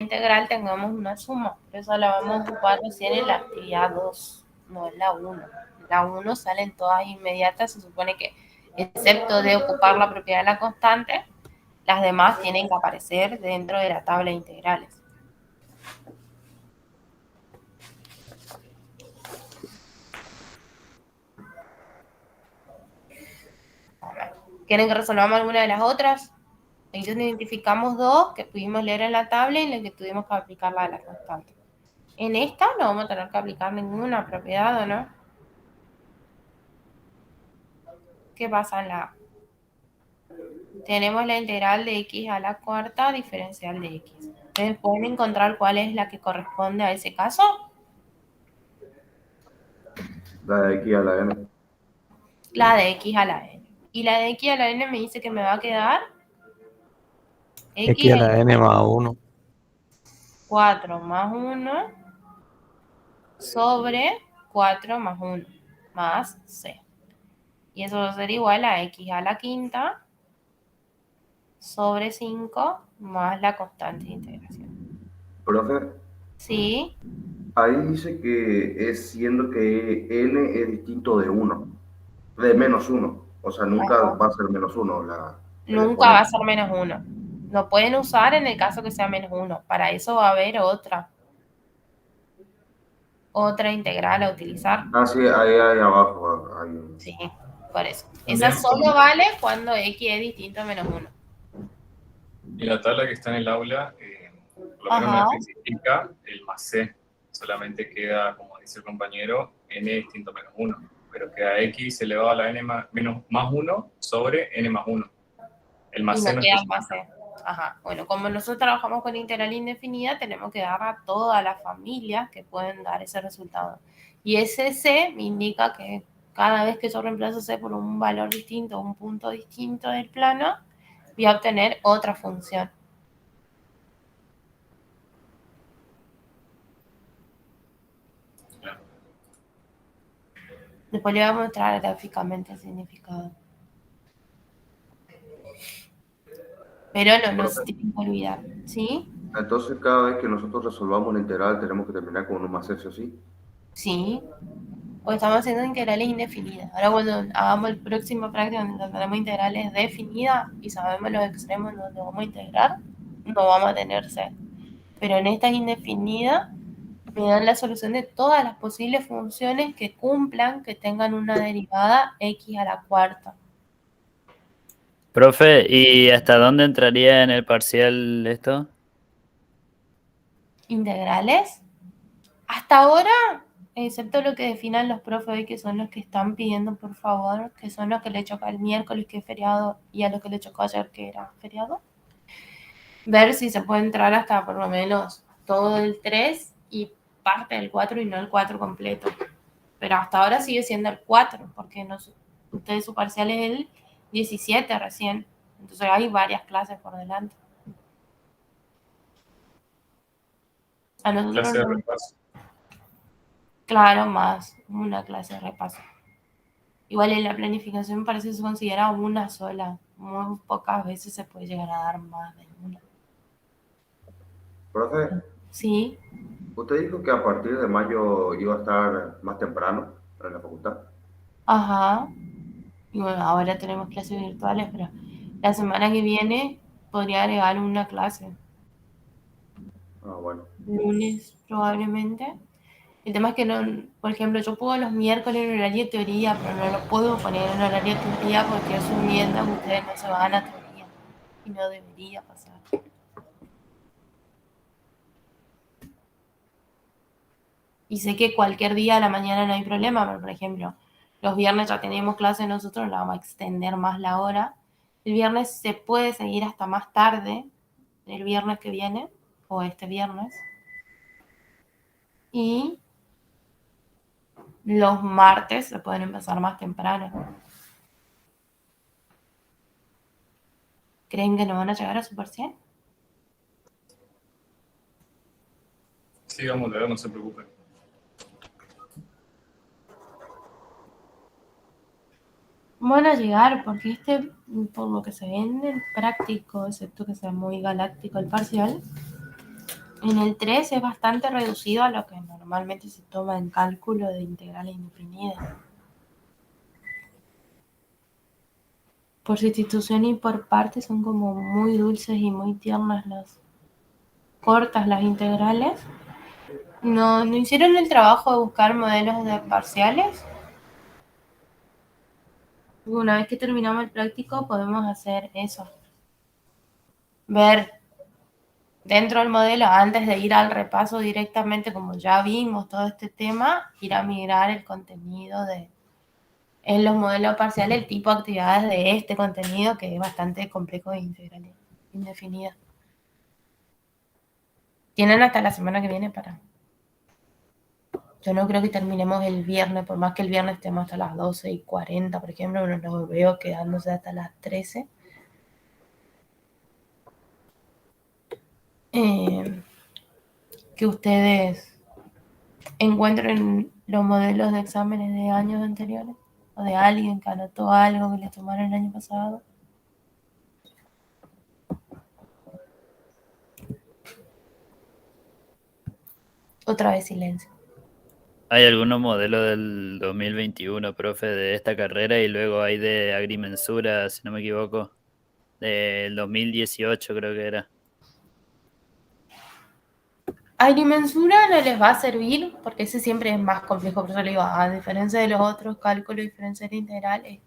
integral tengamos una suma. Por eso la vamos a ocupar recién en la actividad 2, no en la 1. En la 1 salen todas inmediatas, se supone que, excepto de ocupar la propiedad de la constante, las demás tienen que aparecer dentro de la tabla de integrales. ¿Quieren que resolvamos alguna de las otras? Entonces identificamos dos que pudimos leer en la tabla y en la que tuvimos que aplicarla a la constante. En esta no vamos a tener que aplicar ninguna propiedad, ¿o no? ¿Qué pasa en la A? Tenemos la integral de x a la cuarta diferencial de x. ¿Ustedes pueden encontrar cuál es la que corresponde a ese caso? La de x a la n. La de x a la n. Y la de x a la n me dice que me va a quedar X a la n más 1. 4 más 1 sobre 4 más 1 más c. Y eso va a ser igual a x a la quinta sobre 5 más la constante de integración. Profe, ¿Sí? ahí dice que es siendo que n es distinto de 1, de menos 1. O sea, nunca Ajá. va a ser menos 1 el Nunca va a exponente. ser menos 1. Lo pueden usar en el caso que sea menos 1. Para eso va a haber otra integral a utilizar. Ah, sí, ahí abajo hay un... Sí, por eso. Esa También solo vale cuando x es distinto a menos 1. en la tabla que está en el aula, por lo menos no Ajá. especifica el más c. Solamente queda, como dice el compañero, n distinto a menos 1. Pero queda x elevado a la n más 1 sobre n más 1. El Y más no c no queda más especifica. c. Ajá. Bueno, como nosotros trabajamos con integral indefinida, tenemos que dar a todas las familias que pueden dar ese resultado. Y ese c me indica que cada vez que yo reemplazo c por un valor distinto, un punto distinto del plano, voy a obtener otra función. Claro. Después le voy a mostrar gráficamente el significado. Pero no se Profe, tienen que olvidar, ¿sí? entonces cada vez que nosotros resolvamos una integral tenemos que terminar con un más c, ¿sí o sí? Sí. Porque estamos haciendo integrales indefinidas. Ahora cuando hagamos el próximo práctico donde tenemos integrales definidas y sabemos los extremos donde vamos a integrar, no vamos a tener C. Pero en estas indefinidas me dan la solución de todas las posibles funciones que cumplan, que tengan una derivada x a la cuarta. Profe, ¿y hasta dónde entraría en el parcial esto? Integrales. Hasta ahora, excepto lo que definan los profes hoy, que son los que están pidiendo por favor, que son los que le chocó el miércoles que es feriado y a los que le chocó ayer que era feriado, ver si se puede entrar hasta por lo menos todo el 3 y parte del 4 y no el 4 completo. Pero hasta ahora sigue siendo el 4, porque ustedes su parcial es el 17 recién. Entonces hay varias clases por delante. A nosotros Clase de repaso. claro, más una clase de repaso. Igual en la planificación parece que se considera una sola. Muy pocas veces se puede llegar a dar más de una. Profe, ¿Sí? usted dijo que a partir de mayo iba a estar más temprano en la facultad. Ajá. Y bueno, ahora tenemos clases virtuales, pero la semana que viene podría agregar una clase. Ah, bueno. Lunes probablemente. El tema es que no, por ejemplo, yo puedo los miércoles en horario de teoría, pero no lo puedo poner en horario de teoría porque asumiendo que ustedes no se van a teoría. Y no debería pasar. Y sé que cualquier día a la mañana no hay problema, pero por ejemplo, los viernes ya tenemos clase nosotros, la vamos a extender más la hora. El viernes se puede seguir hasta más tarde, el viernes que viene, o este viernes. Y los martes se pueden empezar más temprano. ¿Creen que no van a llegar a su parcial? Sí, vamos a ver, no se preocupen. Van a llegar, porque por lo que se ve en el práctico, excepto que sea muy galáctico el parcial, En el 3 es bastante reducido a lo que normalmente se toma en cálculo de integrales indefinidas. Por sustitución y por parte son como muy dulces y muy tiernas cortas las integrales. ¿No hicieron el trabajo de buscar modelos de parciales? Una vez que terminamos el práctico podemos hacer eso. Ver dentro del modelo, antes de ir al repaso directamente, como ya vimos todo este tema, ir a migrar el contenido en los modelos parciales, el tipo de actividades de este contenido que es bastante complejo e integral indefinido. Tienen hasta la semana que viene para... Yo no creo que terminemos el viernes, por más que el viernes estemos hasta las 12:40, por ejemplo, no lo veo quedándose hasta las 13. Que ustedes encuentren los modelos de exámenes de años anteriores o de alguien que anotó algo que les tomaron el año pasado. Otra vez silencio. Hay algunos modelos del 2021, profe, de esta carrera y luego hay de agrimensura, si no me equivoco, del 2018 creo que era. Agrimensura no les va a servir porque ese siempre es más complejo, por eso le digo, a diferencia de los otros cálculos diferenciales integrales,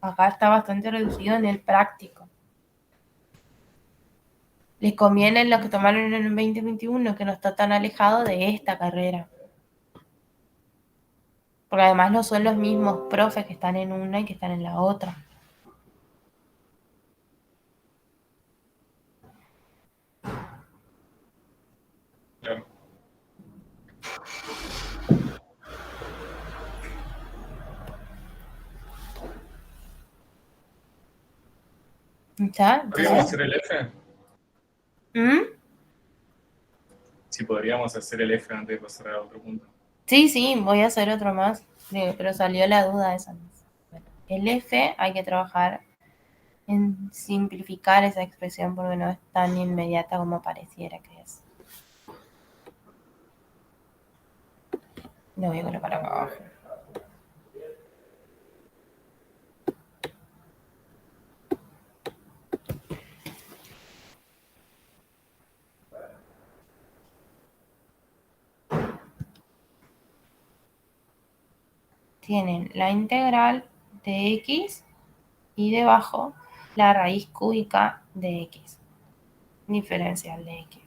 acá está bastante reducido en el práctico. Les conviene los que tomaron en el 2021, que no está tan alejado de esta carrera. Porque además no son los mismos profes que están en una y que están en la otra. Claro. ¿Está? ¿Podríamos hacer el F? ¿Mm? Sí, podríamos hacer el F antes de pasar a otro punto. Sí, voy a hacer otro más. Pero salió la duda esa. Bueno, el F hay que trabajar en simplificar esa expresión porque no es tan inmediata como pareciera que es. Lo voy a colocar acá abajo. Tienen la integral de x y debajo la raíz cúbica de x, diferencial de x.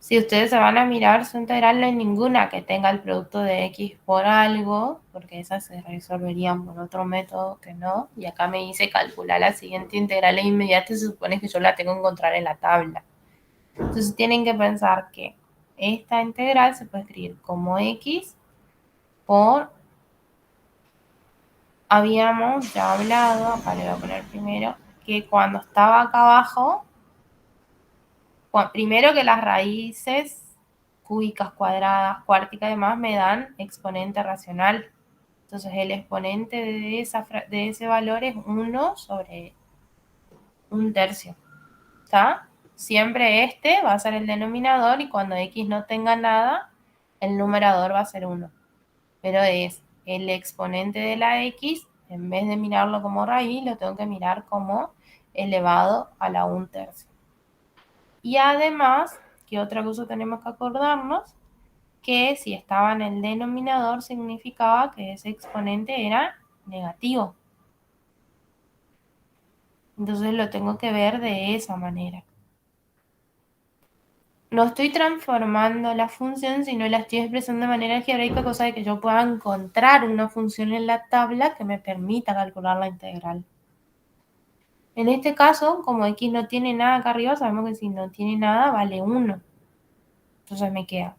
Si ustedes se van a mirar su integral, no hay ninguna que tenga el producto de x por algo, porque esas se resolverían por otro método que no. Y acá me dice calcular la siguiente integral inmediata y se supone que yo la tengo que encontrar en la tabla. Entonces tienen que pensar que esta integral se puede escribir como x por... Habíamos ya hablado, acá le voy a poner primero, que cuando estaba acá abajo, primero que las raíces cúbicas, cuadradas, cuárticas y demás me dan exponente racional. Entonces el exponente de ese valor es 1 sobre 1/3. ¿Está? Siempre este va a ser el denominador y cuando x no tenga nada, el numerador va a ser 1. Pero es el exponente de la x, en vez de mirarlo como raíz, lo tengo que mirar como elevado a la 1/3. Y además, ¿qué otra cosa tenemos que acordarnos? Que si estaba en el denominador significaba que ese exponente era negativo. Entonces lo tengo que ver de esa manera. No estoy transformando la función, sino la estoy expresando de manera algebraica, cosa de que yo pueda encontrar una función en la tabla que me permita calcular la integral. En este caso, como x no tiene nada acá arriba, sabemos que si no tiene nada vale 1. Entonces me queda.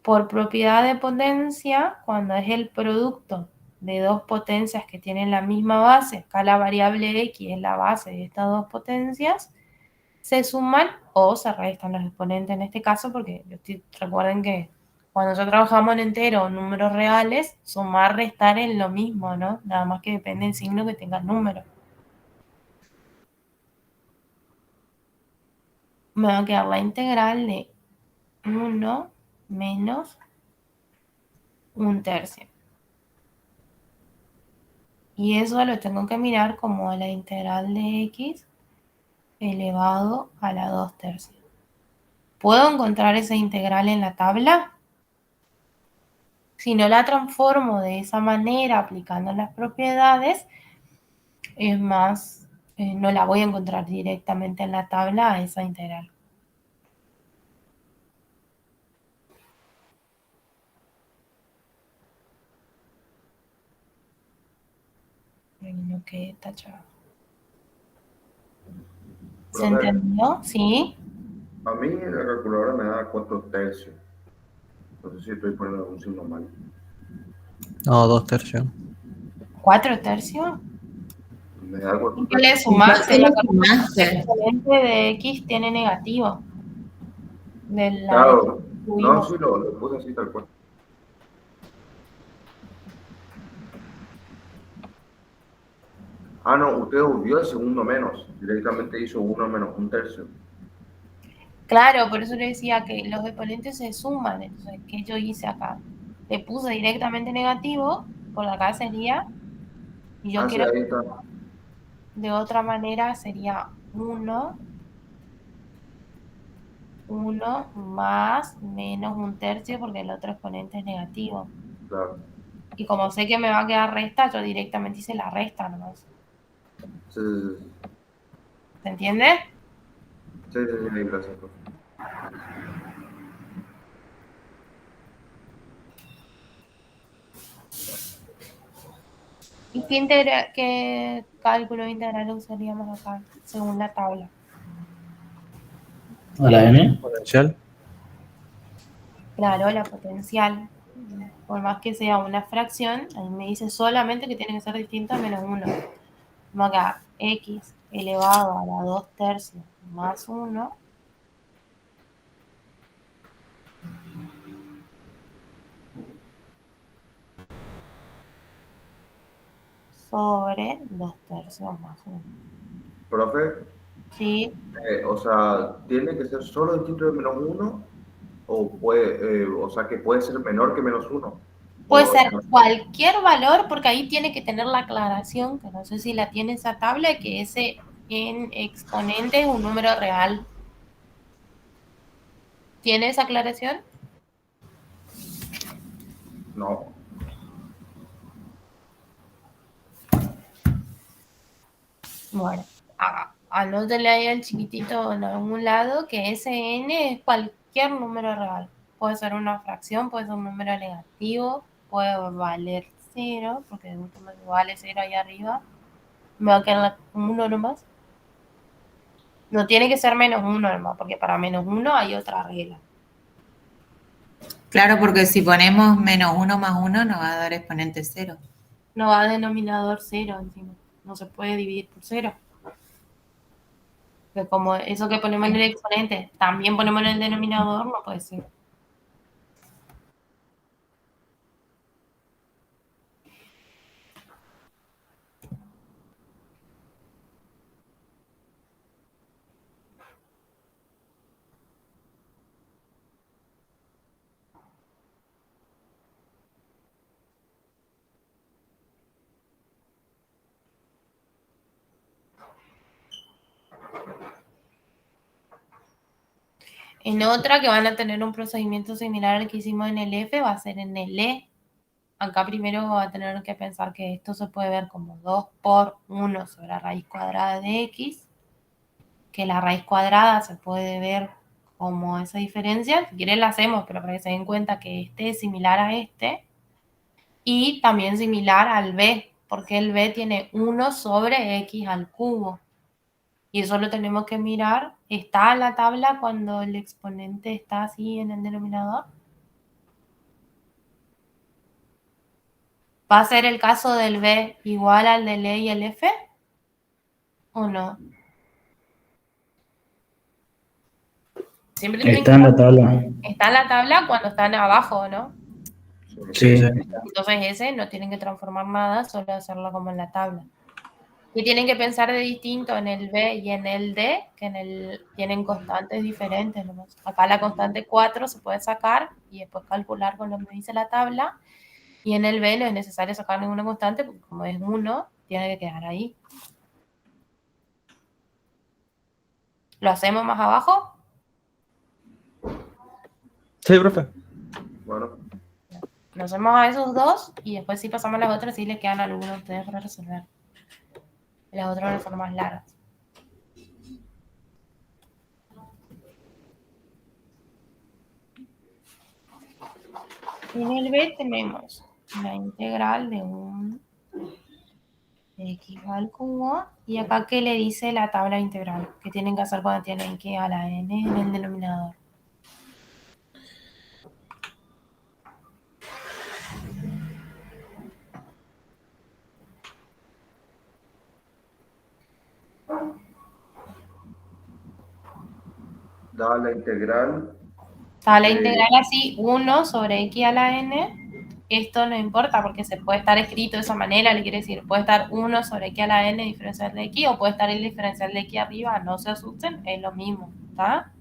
Por propiedad de potencia, cuando es el producto de dos potencias que tienen la misma base, acá la variable x es la base de estas dos potencias, se suman o se restan los exponentes en este caso, porque recuerden que cuando ya trabajamos en entero o números reales, sumar, restar es lo mismo, ¿no? Nada más que depende del signo que tenga el número. me va a quedar la integral de 1 menos 1/3. Y eso lo tengo que mirar como la integral de x elevado a la 2/3. ¿Puedo encontrar esa integral en la tabla? Si no la transformo de esa manera, aplicando las propiedades, es más, no la voy a encontrar directamente en la tabla a esa integral. No quede tachado. ¿Se entendió? ¿Sí? A mí la calculadora me da 4/3. No sé si estoy poniendo un signo mal. No, 2/3. 4/3. Me da ¿Y qué le 4/3. sumaste? ¿Qué La le sumaste? componente de x tiene negativo. De la Claro. No, tuvimos. sí, lo puse así tal cual. Ah, no, usted volvió el segundo menos. Directamente hizo 1 menos 1/3. Claro, por eso le decía que los exponentes se suman. Entonces, ¿qué yo hice acá? Le puse directamente negativo, por acá sería, y yo Ah, sí, quiero ahí está. de otra manera sería 1 más menos 1/3 porque el otro exponente es negativo. Claro. Y como sé que me va a quedar resta, yo directamente hice la resta nomás. Sí, sí, sí. ¿Se entiende? Sí, sí, sí, gracias, profe. ¿Y qué cálculo integral usaríamos acá, según la tabla? ¿A la n? Potencial. Claro, la potencial. Por más que sea una fracción, ahí me dice solamente que tiene que ser distinto a menos 1. Vamos acá, x elevado a la 2/3 más 1 sobre 2/3 más 1. Profe, ¿Sí? o sea, ¿tiene que ser solo distinto de menos 1? O puede, o sea, que puede ser menor que menos 1. Puede ser cualquier valor, porque ahí tiene que tener la aclaración, que no sé si la tiene esa tabla, que ese en exponente es un número real. ¿Tiene esa aclaración? No. Bueno, anótele ahí al chiquitito en algún lado que ese n es cualquier número real. Puede ser una fracción, puede ser un número negativo, puede valer 0, porque de último vale 0 ahí arriba. Me va a quedar 1 nomás. No tiene que ser menos 1 nomás, porque para menos 1 hay otra regla. Claro, porque si ponemos menos 1 más 1 nos va a dar exponente 0. No va a denominador 0 encima. No se puede dividir por 0. Que como eso que ponemos en el exponente también ponemos en el denominador, no puede ser. En otra que van a tener un procedimiento similar al que hicimos en el F, va a ser en el E. Acá primero va a tener que pensar que esto se puede ver como 2 por 1 sobre la raíz cuadrada de x, que la raíz cuadrada se puede ver como esa diferencia. Si quieren la hacemos, pero para que se den cuenta que este es similar a este, y también similar al B, porque el B tiene 1 sobre x al cubo. Y eso lo tenemos que mirar. ¿Está en la tabla cuando el exponente está así en el denominador? ¿Va a ser el caso del B igual al del E y el F? ¿O no? Siempre tienen Está en la tabla. está en la tabla cuando están abajo, ¿no? Sí. Entonces ese no tienen que transformar nada, solo hacerlo como en la tabla. Y tienen que pensar de distinto en el B y en el D, que tienen constantes diferentes nomás. Acá la constante 4 se puede sacar y después calcular con lo que dice la tabla. Y en el B no es necesario sacar ninguna constante porque como es 1, tiene que quedar ahí. ¿Lo hacemos más abajo? Sí, profe. Bueno, Nos hacemos a esos dos y después si pasamos a las otras, sí les quedan algunos a ustedes para resolver. Las otras van a ser más largas. En el B tenemos la integral de un x al cubo. Y acá, ¿qué le dice la tabla integral? ¿Qué tienen que hacer cuando tienen que a la n en el denominador? da la integral. Está la integral así, 1 sobre x a la n. Esto no importa porque se puede estar escrito de esa manera, le quiere decir, puede estar 1 sobre x a la n diferencial de x o puede estar el diferencial de x arriba, no se asusten, es lo mismo, ¿está?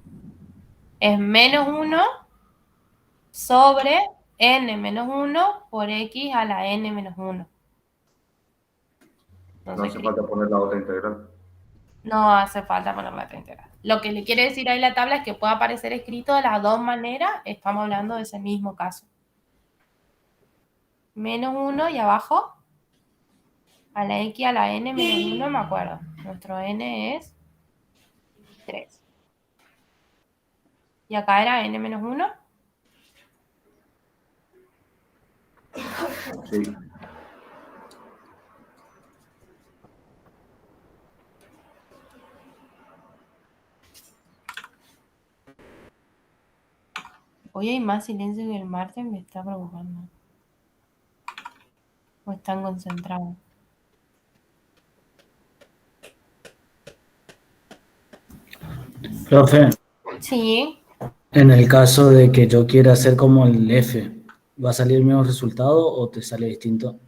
Es menos 1 sobre n menos 1 por x a la n menos 1. No hace falta poner la otra integral. No hace falta poner la otra integral. Lo que le quiere decir ahí la tabla es que puede aparecer escrito de las dos maneras, estamos hablando de ese mismo caso. Menos 1 y abajo a la x a la n menos 1, me acuerdo. Nuestro n es 3. Y acá era n menos 1. Sí. Hoy hay más silencio que el martes, me está preocupando. O están concentrados. Profe, Sí, en el caso de que yo quiera hacer como el F, ¿va a salir el mismo resultado o te sale distinto?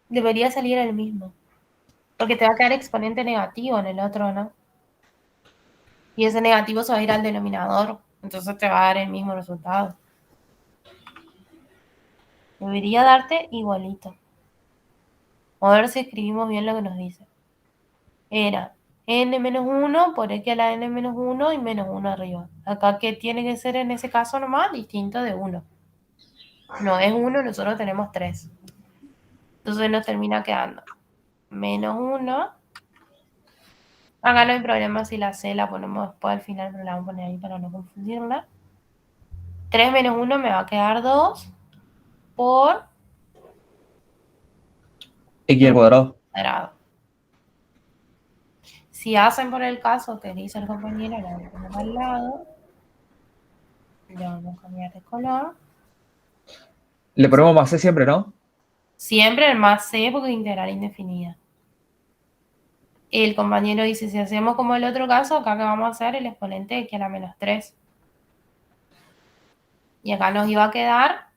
debería salir el mismo. Porque te va a quedar exponente negativo en el otro, ¿no? Y ese negativo se va a ir al denominador. Entonces te va a dar el mismo resultado. Debería darte igualito. A ver si escribimos bien lo que nos dice. Era n menos 1 por x a la n menos 1 y menos 1 arriba. Acá, ¿qué tiene que ser en ese caso nomás? Distinto de 1. No es 1, nosotros tenemos 3. Entonces nos termina quedando menos 1. Acá no hay problema si la C la ponemos después al final, pero la vamos a poner ahí para no confundirla. 3 menos 1 me va a quedar 2 por X al cuadrado. cuadrado. Si hacen por el caso que dice el compañero, la voy a poner al lado. Le vamos a cambiar de color. Le ponemos más C siempre, ¿no? Siempre el más C porque es integral indefinida. El compañero dice, si hacemos como el otro caso, acá que vamos a hacer el exponente de x a la menos 3. Y acá nos iba a quedar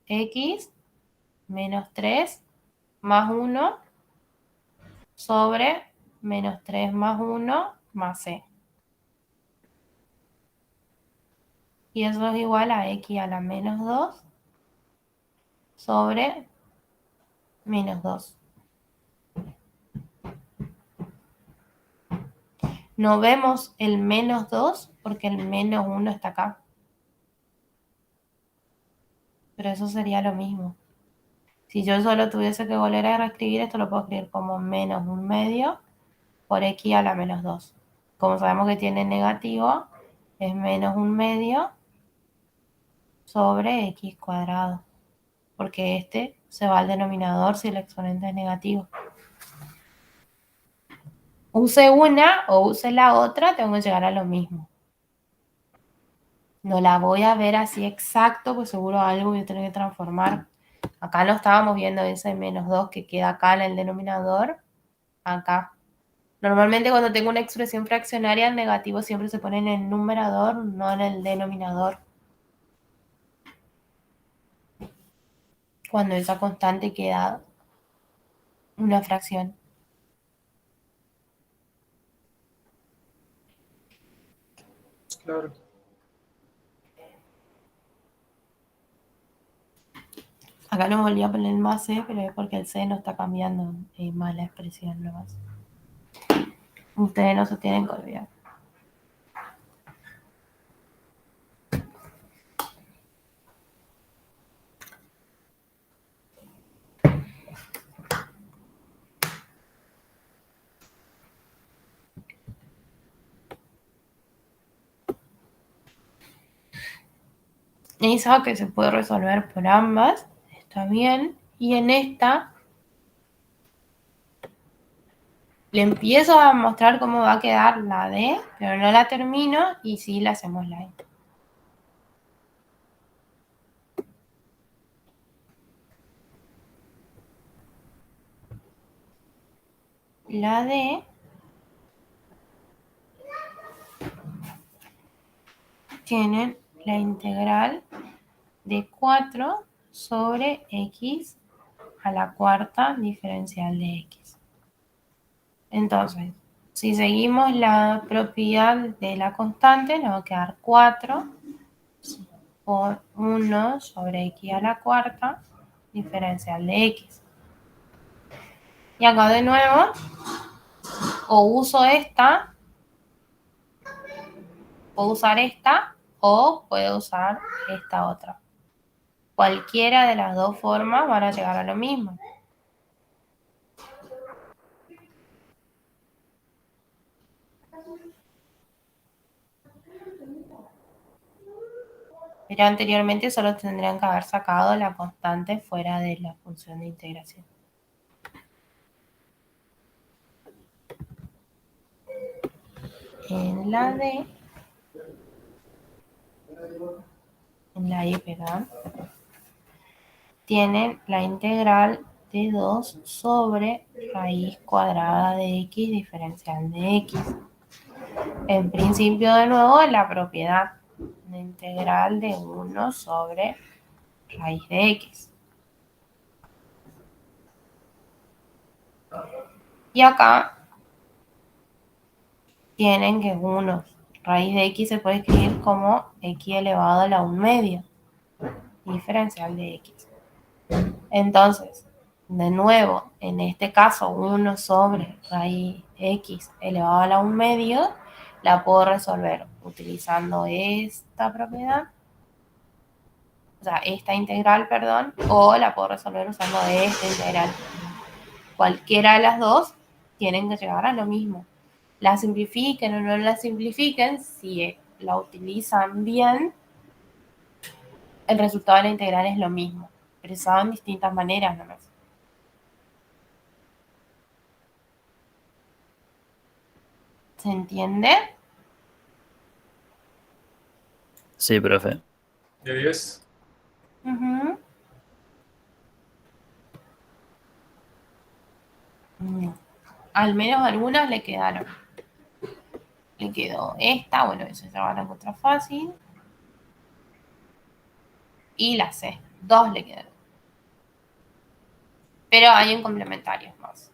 x menos 3 más 1 sobre menos 3 más 1 más c. Y eso es igual a x a la menos 2 sobre menos 2. No vemos el menos 2 porque el menos 1 está acá. Pero eso sería lo mismo. Si yo solo tuviese que volver a reescribir, esto lo puedo escribir como menos 1/2 por x a la menos 2. Como sabemos que tiene negativo, es menos 1/2 sobre x cuadrado. Porque este se va al denominador si el exponente es negativo. Use una o use la otra, tengo que llegar a lo mismo. No la voy a ver así exacto, pues seguro algo voy a tener que transformar. Acá no estábamos viendo ese menos 2 que queda acá en el denominador. Acá. Normalmente cuando tengo una expresión fraccionaria, el negativo siempre se pone en el numerador, no en el denominador. Cuando esa constante queda una fracción. Claro. Acá no volví a poner más C, pero es porque el C no está cambiando más la expresión nomás. Ustedes no se tienen que olvidar. Esa que se puede resolver por ambas, está bien. Y en esta le empiezo a mostrar cómo va a quedar la D, pero no la termino y sí la hacemos la E. La D tiene la integral de 4 sobre x a la cuarta diferencial de x. Entonces, si seguimos la propiedad de la constante, nos va a quedar 4 por 1 sobre x a la cuarta diferencial de x. Y acá de nuevo, o uso esta, puedo usar esta, o puedo usar esta otra. Cualquiera de las dos formas van a llegar a lo mismo. Pero anteriormente solo tendrían que haber sacado la constante fuera de la función de integración. En la D, en la Y, perdón, tienen la integral de 2 sobre raíz cuadrada de x diferencial de x. En principio, de nuevo, la propiedad de integral de 1 sobre raíz de x. Y acá tienen que 1 raíz de x se puede escribir como x elevado a la 1 medio, diferencial de x. Entonces, de nuevo, en este caso, 1 sobre raíz x elevado a la 1 medio, la puedo resolver utilizando esta propiedad, o sea, esta integral, perdón, o la puedo resolver usando esta integral. Cualquiera de las dos tienen que llegar a lo mismo. La simplifiquen o no la simplifiquen, si la utilizan bien, el resultado de la integral es lo mismo, expresado en distintas maneras nomás. ¿Se entiende? Sí, profe. ¿De 10? Ujú. Al menos algunas le quedaron. Le quedó esta, bueno, eso ya van a encontrar fácil. Y la C, 2 le quedaron. Pero hay en complementarios más.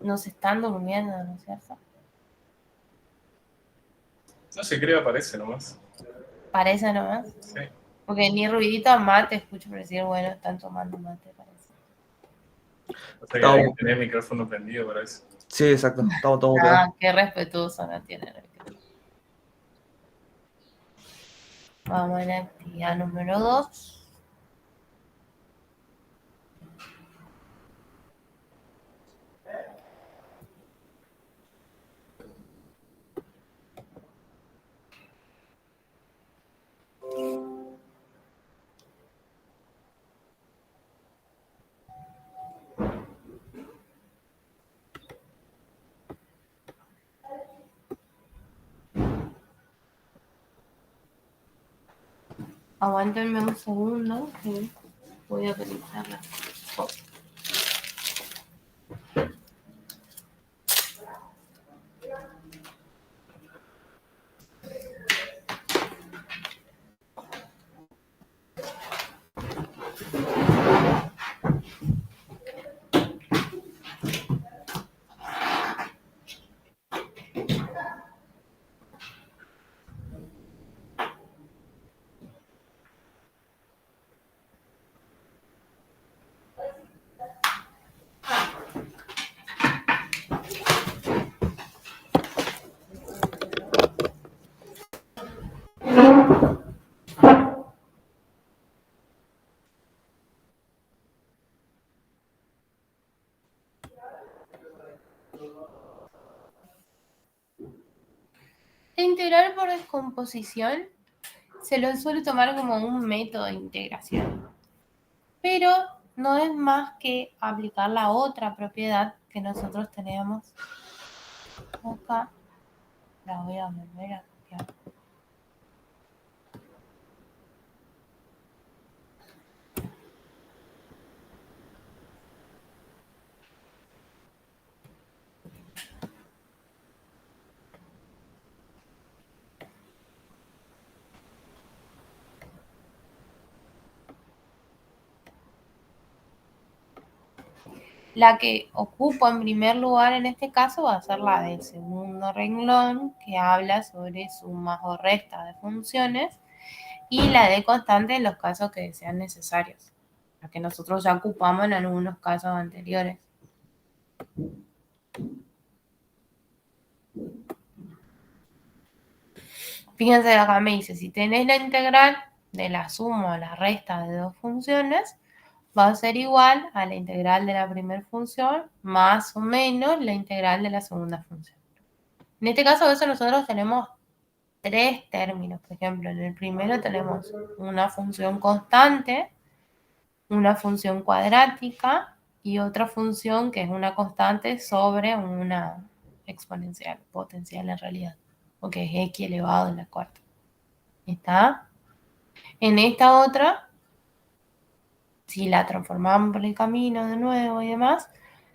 Nos están durmiendo, ¿no es cierto? No se cree, aparece nomás. Parece nomás. Sí. Porque ni ruidito a mate escucho por decir, bueno, están tomando mate, parece. O sea que hay que tener el micrófono prendido para eso. Sí, exacto. Estamos todos muteados. Ah, qué respetuoso no tienen. Vamos a la actividad número 2. Aguántenme un segundo que voy a conectarla. La integral por descomposición se lo suele tomar como un método de integración, pero no es más que aplicar la otra propiedad que nosotros tenemos acá. La voy a volver a copiar. La que ocupa en primer lugar en este caso va a ser la del segundo renglón, que habla sobre sumas o restas de funciones, y la de constante en los casos que sean necesarios, la que nosotros ya ocupamos en algunos casos anteriores. Fíjense, acá me dice, si tenés la integral de la suma o la resta de dos funciones, va a ser igual a la integral de la primera función más o menos la integral de la segunda función. En este caso, a veces nosotros tenemos tres términos. Por ejemplo, en el primero tenemos una función constante, una función cuadrática y otra función que es una constante sobre una exponencial, potencial en realidad, o que es x elevado a la cuarta. ¿Está? En esta otra, si la transformamos por el camino de nuevo y demás,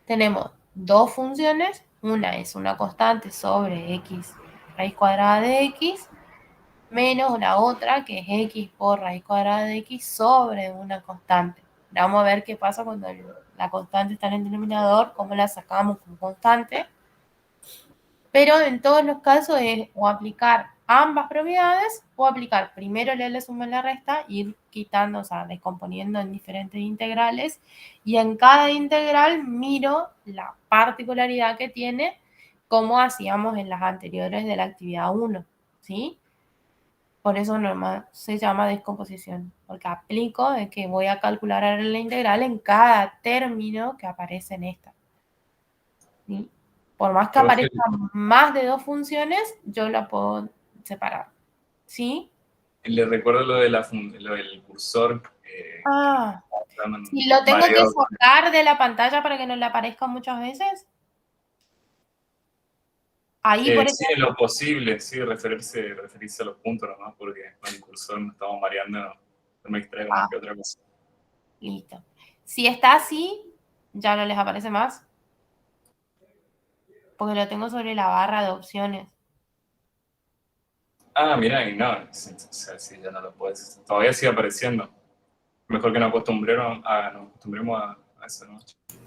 tenemos dos funciones. Una es una constante sobre x raíz cuadrada de x, menos la otra que es x por raíz cuadrada de x sobre una constante. Ahora vamos a ver qué pasa cuando la constante está en el denominador, cómo la sacamos como constante. Pero en todos los casos es o aplicar ambas propiedades o aplicar primero la suma y la resta, ir quitando, o sea, descomponiendo en diferentes integrales, y en cada integral miro la particularidad que tiene, como hacíamos en las anteriores de la actividad 1, ¿sí? Por eso normal se llama descomposición, porque aplico de que voy a calcular la integral en cada término que aparece en esta, ¿sí? Por más que Profe, aparezcan más de dos funciones, yo la puedo separar, ¿sí? le recuerdo lo del cursor. Ah, Estaban si lo tengo que mareados. sacar de la pantalla para que no le aparezca muchas veces, ahí por Sí, ejemplo, en lo posible, sí, referirse a los puntos nomás, porque con el cursor nos estamos mareando, no me extrae más que otra cosa. listo. Si está así, ya no les aparece más, porque lo tengo sobre la barra de opciones. Ah, mira, y no, o sea, sí, ya no lo puedes. Todavía sigue apareciendo. Mejor que nos acostumbremos a eso, ¿no?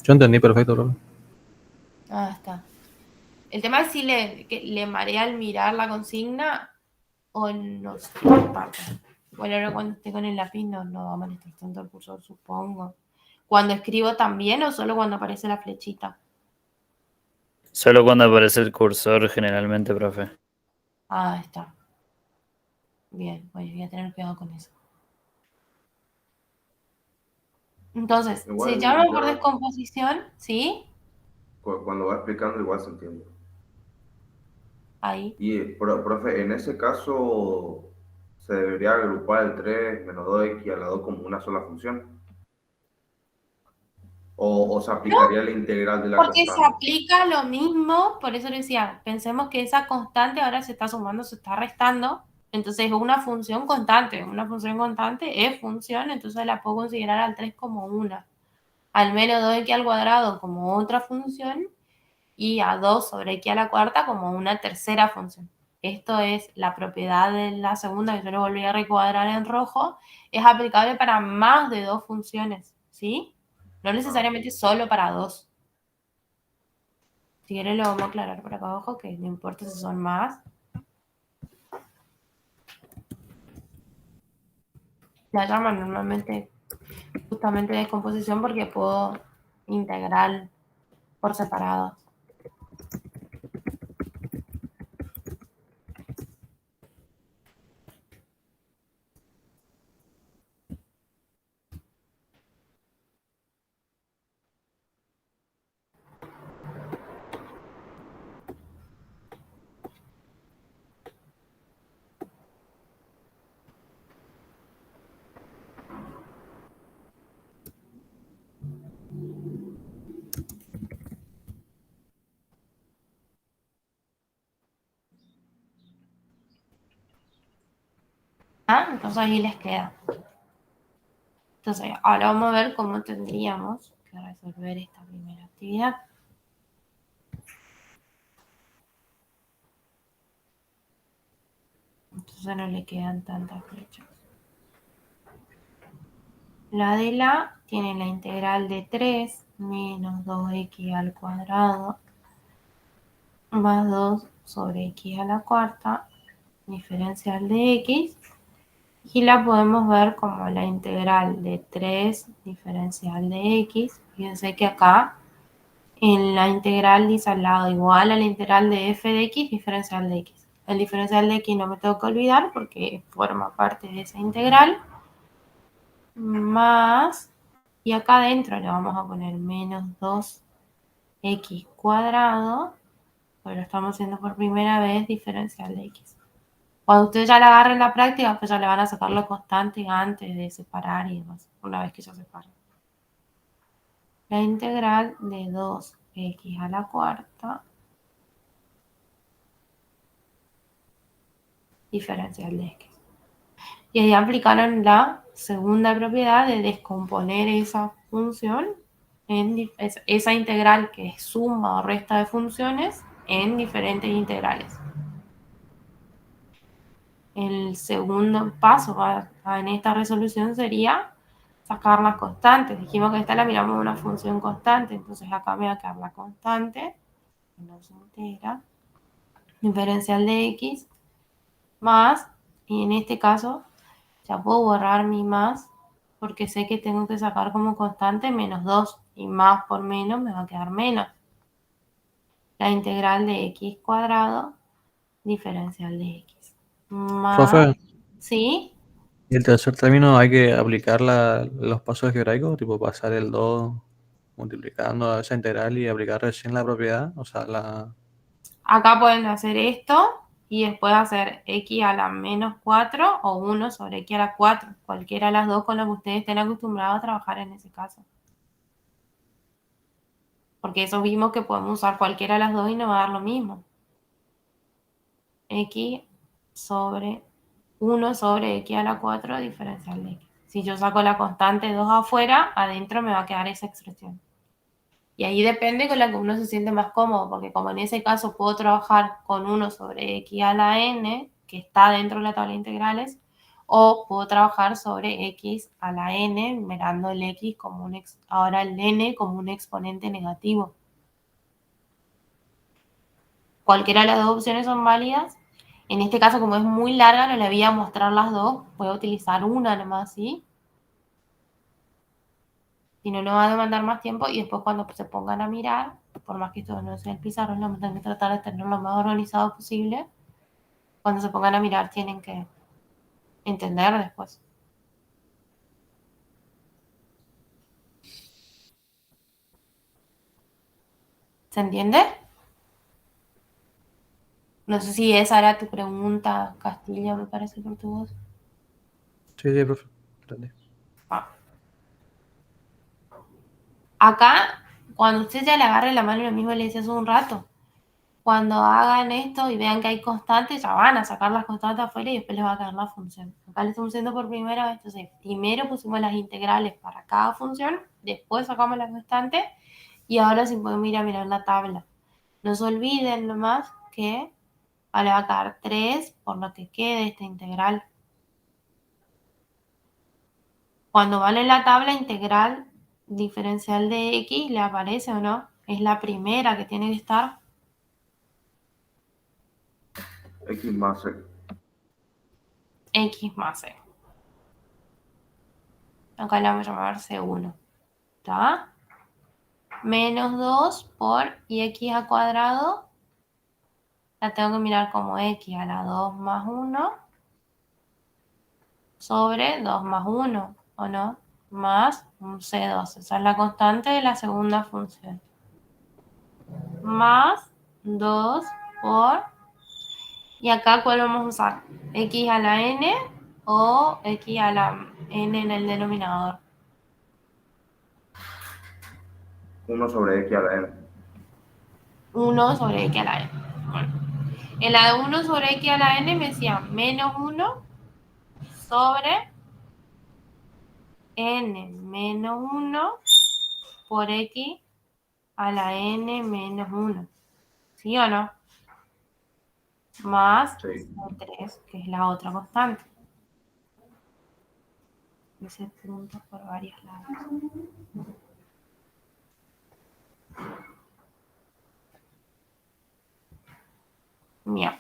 Yo entendí perfecto, profe. Ah, está. El tema es si le marea al mirar la consigna o no sé qué parte. Bueno, ahora cuando esté con el lápiz no va a molestar tanto el cursor, supongo. Cuando escribo también o solo cuando aparece la flechita. Solo cuando aparece el cursor generalmente, profe. Ah, está. Bien, bueno, voy a tener cuidado con eso. Entonces, se Igual llama por ya descomposición, ¿sí? cuando va explicando igual se entiende. Ahí. Y, profe, en ese caso se debería agrupar el 3 menos 2x a la 2 como una sola función. O se aplicaría la integral de la Porque se constante. aplica lo mismo, por eso le decía, pensemos que esa constante ahora se está sumando, se está restando, entonces es una función constante es función, entonces la puedo considerar al 3 como una, al menos 2x al cuadrado como otra función, y a 2 sobre x a la cuarta como una tercera función. esto es la propiedad de la segunda, que yo lo volví a recuadrar en rojo, es aplicable para más de 2 funciones, ¿sí? No necesariamente solo para 2. Si quieren lo vamos a aclarar por acá abajo, que no importa si son más. La llaman normalmente justamente descomposición porque puedo integrar por separado. Entonces ahí les queda. Entonces, ahora vamos a ver cómo tendríamos que resolver esta primera actividad. Entonces no le quedan tantas flechas. La de la tiene la integral de 3 menos 2x al cuadrado más 2 sobre x a la cuarta, diferencial de x, y la podemos ver como la integral de 3 diferencial de x. Fíjense que acá en la integral dice al lado igual a la integral de f de x diferencial de x. El diferencial de x no me tengo que olvidar porque forma parte de esa integral, más, y acá adentro le vamos a poner menos 2x cuadrado, pero lo estamos haciendo por primera vez, diferencial de x. Cuando ustedes ya la agarren en la práctica, pues ya le van a sacar lo constante antes de separar y demás, una vez que ya separan. La integral de 2x a la cuarta, diferencial de x. Y ahí aplicaron la segunda propiedad de descomponer esa función, en esa integral que es suma o resta de funciones, en diferentes integrales. El segundo paso en esta resolución sería sacar las constantes. Dijimos que esta la miramos una función constante, entonces acá me va a quedar la constante, que no se integra, diferencial de x, más, y en este caso ya puedo borrar mi más, porque sé que tengo que sacar como constante menos 2, y más por menos me va a quedar menos. La integral de x cuadrado, diferencial de x. Más, Profe, ¿sí? y el tercer término hay que aplicar los pasos algebraicos, tipo pasar el 2 multiplicando a esa integral y aplicar recién la propiedad, o sea, Acá pueden hacer esto y después hacer x a la menos 4 o 1 sobre x a la 4. Cualquiera de las dos con las que ustedes estén acostumbrados a trabajar en ese caso. Porque eso vimos que podemos usar cualquiera de las dos y nos va a dar lo mismo. X sobre 1 sobre x a la 4 diferencial de x. Si yo saco la constante 2 afuera, adentro me va a quedar esa expresión. Y ahí depende con la que uno se siente más cómodo, porque como en ese caso puedo trabajar con 1 sobre x a la n, que está dentro de la tabla de integrales, o puedo trabajar sobre x a la n, mirando el x como ahora el n como un exponente negativo. Cualquiera de las dos opciones son válidas. En este caso, como es muy larga, no le voy a mostrar las dos, voy a utilizar una nomás, ¿sí? Si no, no va a demandar más tiempo y después cuando se pongan a mirar, por más que esto no sea el pizarrón, lo tienen que tratar de tener lo más organizado posible. Cuando se pongan a mirar tienen que entender después. ¿Se entiende? No sé si esa era tu pregunta, Castillo, me parece, por tu voz. Sí, profe. Entendí. Ah. Acá, cuando usted ya le agarre la mano, lo mismo le decía hace un rato. Cuando hagan esto y vean que hay constantes, ya van a sacar las constantes afuera y después les va a quedar la función. Acá lo estamos haciendo por primera vez. Entonces, primero pusimos las integrales para cada función, después sacamos la constante y ahora sí podemos ir a mirar la tabla. No se olviden nomás que Ahora le va a quedar 3 por lo que quede esta integral. Cuando vale la tabla integral diferencial de x, ¿le aparece o no? Es la primera que tiene que estar. X más C. X más C. Acá le vamos a llamar C1. ¿Está? Menos 2 por y x al cuadrado. La tengo que mirar como x a la 2 más 1 sobre 2 más 1, ¿o no? Más un C2. Esa es la constante de la segunda función. Más 2 por... ¿Y acá cuál vamos a usar? ¿X a la n o x a la n en el denominador? 1 sobre X a la N. 1 sobre x a la n. Bueno, en la de 1 sobre x a la n me decía menos 1 sobre n menos 1 por x a la n menos 1. ¿Sí o no? Más Sí. 3, que es la otra constante. Hice puntos por varios lados. Bien.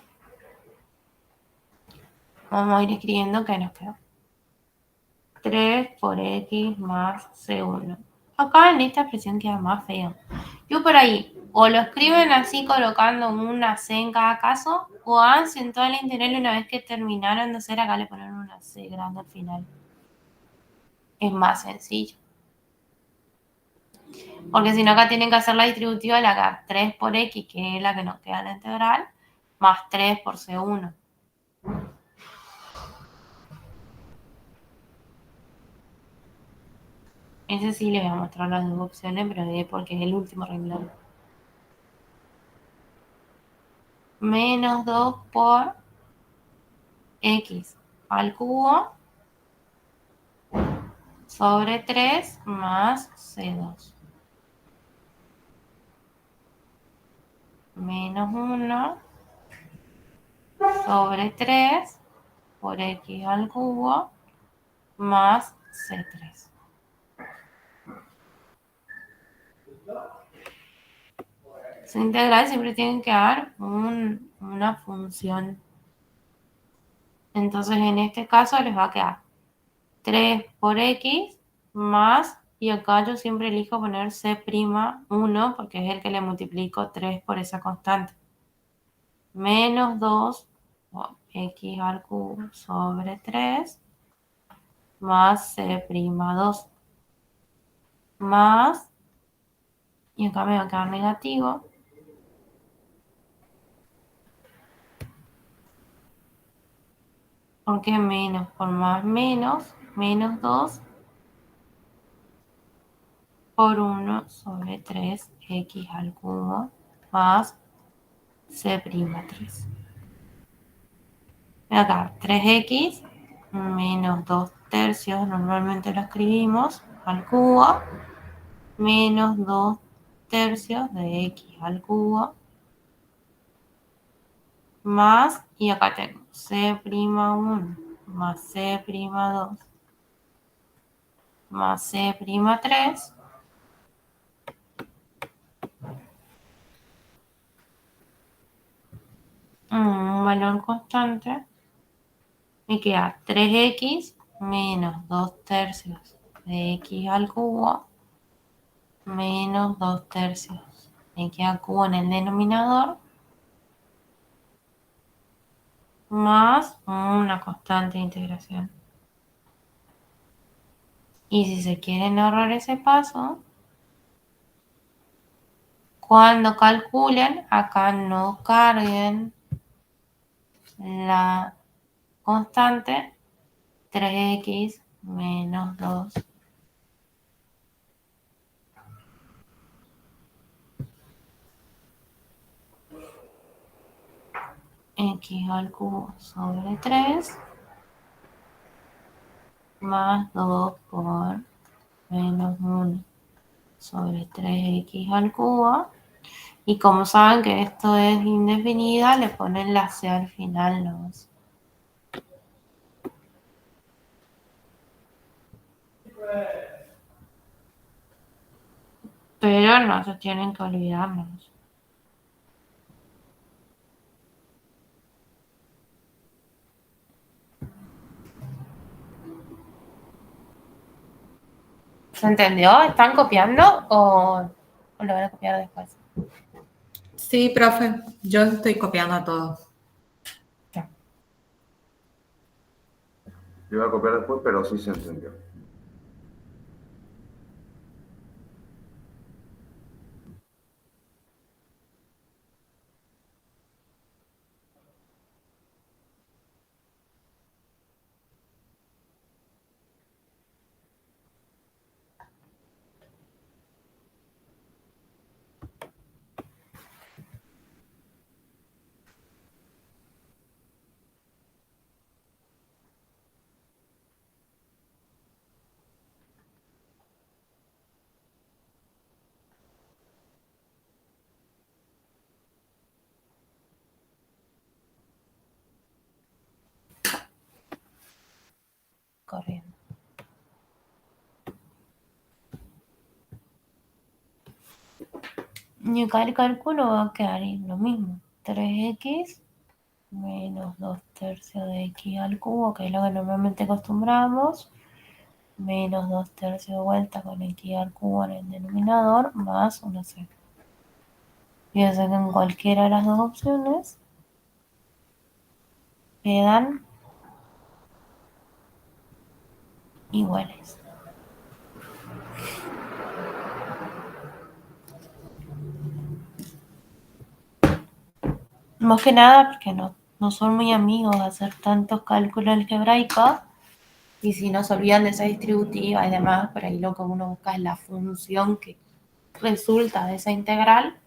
Vamos a ir escribiendo qué nos quedó. 3 por x más C1. Acá en esta expresión queda más feo. Yo por ahí, o lo escriben así colocando una C en cada caso, o hacen toda la integral y una vez que terminaron de hacer, acá le ponen una C grande al final. Es más sencillo. Porque si no, acá tienen que hacer la distributiva, le haga 3 por x, que es la que nos queda en la integral, más 3 por C1. Ese sí les voy a mostrar las dos opciones, pero porque es el último renglón. Menos 2 por x al cubo sobre 3 más C2. Menos 1 sobre 3 por x al cubo más C3. Su integral siempre tiene que dar una función. Entonces en este caso les va a quedar 3 por x más, y acá yo siempre elijo poner C'1 porque es el que le multiplico 3 por esa constante. Menos 2 por x al cubo sobre 3 más C'2 más, y acá me va a quedar negativo, porque menos por más menos, menos 2 por 1 sobre 3x al cubo más C'3. Me va a quedar 3x menos 2 tercios, normalmente lo escribimos, al cubo, menos 2 tercios de x al cubo, más, y acá tengo C'1 más C'2 más C'3 un valor constante, me queda 3x menos 2 tercios de x al cubo menos 2 tercios de x al cubo en el denominador más una constante de integración. Y si se quieren ahorrar ese paso, cuando calculen, acá no carguen la constante 3x menos 2 x al cubo sobre 3 más 2 por menos 1 sobre 3x al cubo Y como saben que esto es indefinida, le ponen la C al final, ¿no? Pero no se tienen que olvidarnos. ¿Se entendió? ¿Están copiando o lo van a copiar después? Sí, profe, yo estoy copiando todo. Yo voy a copiar después, pero sí se entendió. Corriendo. Y acá el cálculo va a quedar lo mismo. 3x menos 2 tercios de x al cubo, que es lo que normalmente acostumbramos, menos 2 tercios de vuelta con x al cubo en el denominador, más una c. Fíjense que en cualquiera de las dos opciones quedan iguales. Más que nada porque no son muy amigos de hacer tantos cálculos algebraicos, y si no se olvidan de esa distributiva y demás, por ahí lo que uno busca es la función que resulta de esa integral,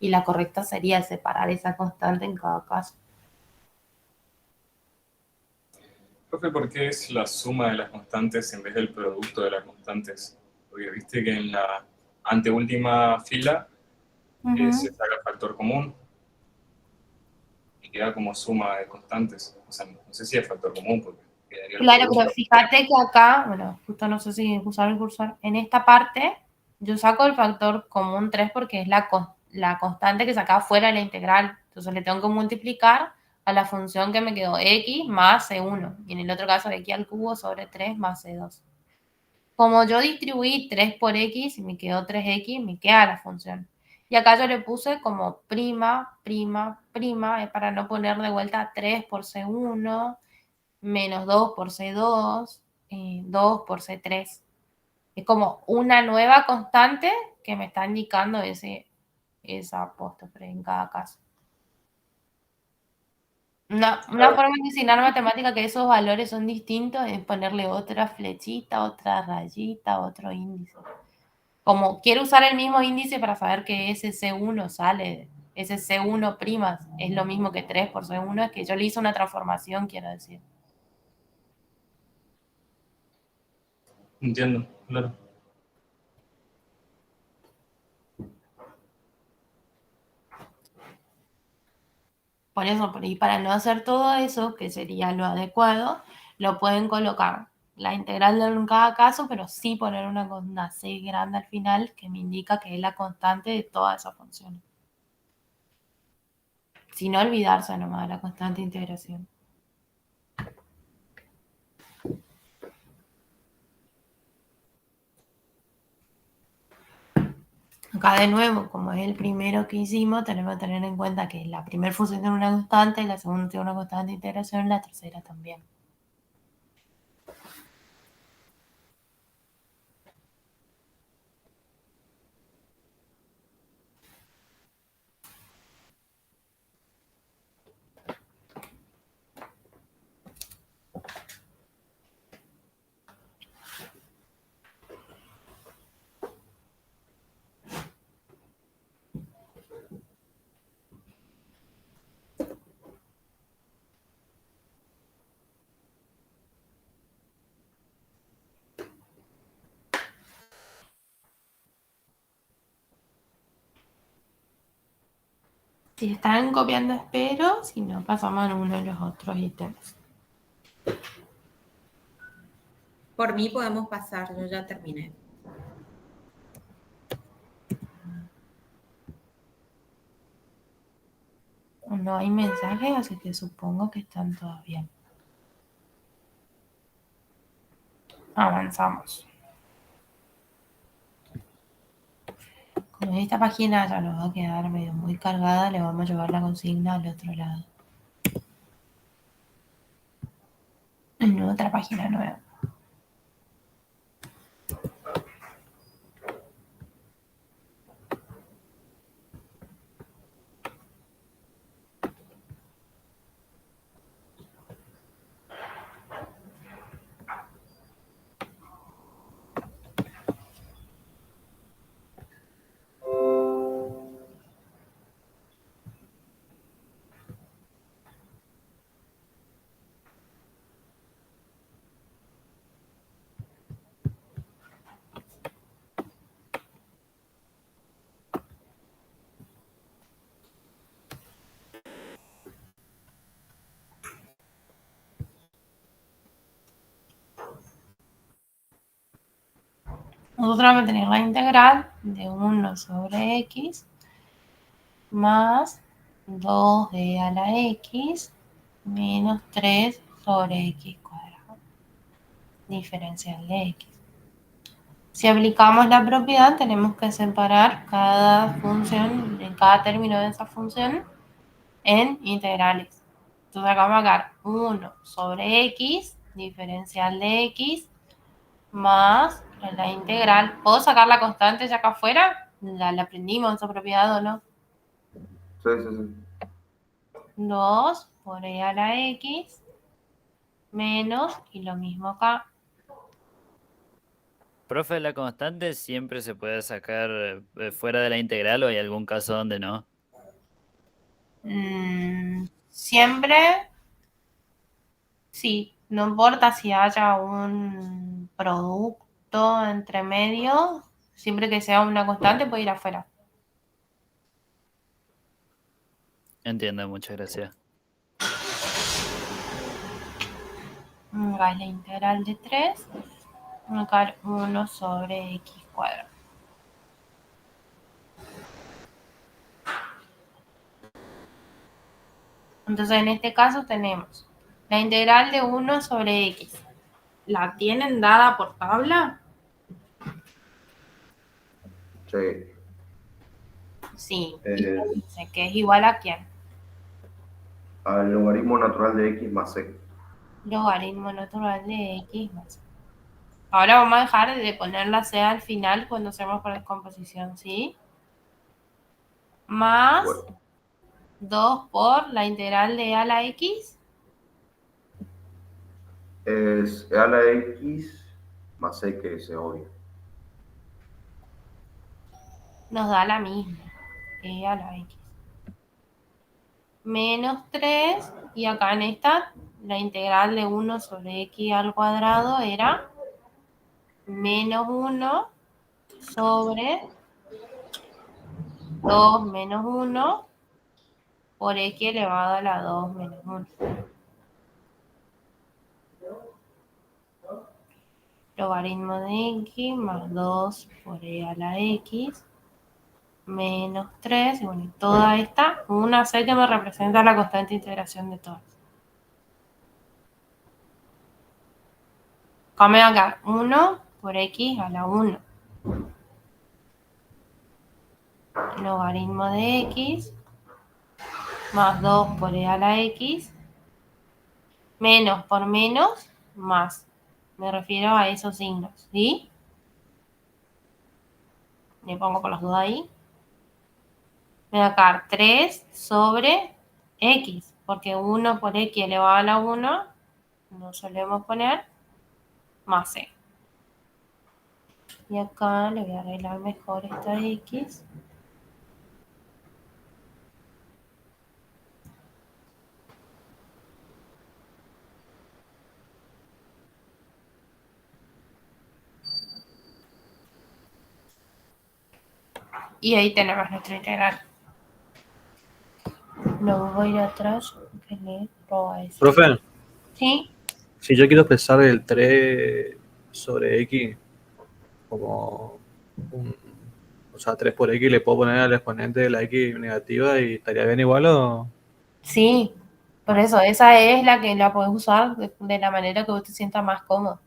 y la correcta sería separar esa constante en cada caso. Profe, ¿por qué es la suma de las constantes en vez del producto de las constantes? Porque viste que en la anteúltima fila se saca el factor común y queda como suma de constantes. O sea, no sé si es factor común porque quedaría el Claro, producto. pero fíjate que acá, bueno, justo no sé si usar el cursor, en esta parte yo saco el factor común 3 porque es la constante que sacaba fuera de la integral. Entonces le tengo que multiplicar a la función que me quedó x más c1. Y en el otro caso x al cubo sobre 3 más c2. Como yo distribuí 3 por x y me quedó 3x, me queda la función. Y acá yo le puse como prima, prima, prima, para no poner de vuelta 3 por c1, menos 2 por C2, 2 por C3. Es como una nueva constante que me está indicando esa apóstrofe en cada caso. Una forma de enseñar matemática que esos valores son distintos es ponerle otra flechita, otra rayita, otro índice. Como quiero usar el mismo índice para saber que ese C1 sale, ese C1' es lo mismo que 3 por C1, es que yo le hice una transformación, quiero decir. Entiendo, claro. Por eso, y para no hacer todo eso, que sería lo adecuado, lo pueden colocar la integral en cada caso, pero sí poner una C grande al final que me indica que es la constante de todas esas funciones. Sin olvidarse nomás de la constante de integración. Acá de nuevo, como es el primero que hicimos, tenemos que tener en cuenta que la primera función tiene una constante, la segunda tiene una constante de integración, la tercera también. Si están copiando, espero. Si no, pasamos a uno de los otros ítems. Por mí podemos pasar, yo ya terminé. No hay mensajes, así que supongo que están todos bien. Avanzamos. Como esta página ya nos va a quedar medio muy cargada, le vamos a llevar la consigna al otro lado. En otra página nueva. Nosotros vamos a tener la integral de 1 sobre x más 2e a la x menos 3 sobre x cuadrado. Diferencial de x. Si aplicamos la propiedad, tenemos que separar cada función, en cada término de esa función, en integrales. Entonces acá vamos a sacar 1 sobre x, diferencial de x, más la integral. ¿Puedo sacar la constante ya acá afuera? ¿La aprendimos esa propiedad o no? Sí, sí, sí. 2 por e a la x, menos, y lo mismo acá. Profe, ¿la constante siempre se puede sacar fuera de la integral o hay algún caso donde no? Siempre, sí, no importa si haya un producto entre medio, siempre que sea una constante puede ir afuera. Entiendo, muchas gracias. Acá es la integral de 3, acá 1 sobre x cuadrado. Entonces en este caso tenemos la integral de 1 sobre x. ¿La tienen dada por tabla? Sí. Sí. Eh, Dice que es igual a quién. Al logaritmo natural de x más c. Logaritmo natural de x más. Ahora vamos a dejar de poner la c al final cuando hacemos por descomposición, ¿sí? Más Bueno, 2 por la integral de a la x. es a la x más c, que es obvio. Nos da la misma, e a la x. Menos 3, y acá en esta, la integral de 1 sobre x al cuadrado era menos 1 sobre 2 menos 1 por x elevado a la 2 menos 1. Logaritmo de x más 2 por e a la x menos 3, y bueno, y toda esta, una c que me representa la constante de integración de todas. Acá me va a quedar 1 por x a la 1. Logaritmo de x más 2 por e a la x menos por menos más. Me refiero a esos signos, ¿sí? Le pongo por las dudas ahí. Me va a quedar 3 sobre x, porque 1 por x elevado a la 1, no solemos poner, más c. Y acá le voy a arreglar mejor esta x. Y ahí tenemos nuestra integral. No voy a ir atrás que le roba eso. Profe, Sí, si yo quiero expresar el 3 sobre X como o sea, 3 por X, le puedo poner al exponente de la X negativa y estaría bien igual o... sí. Por eso, esa es la que la podés usar de la manera que vos te sientas más cómodo.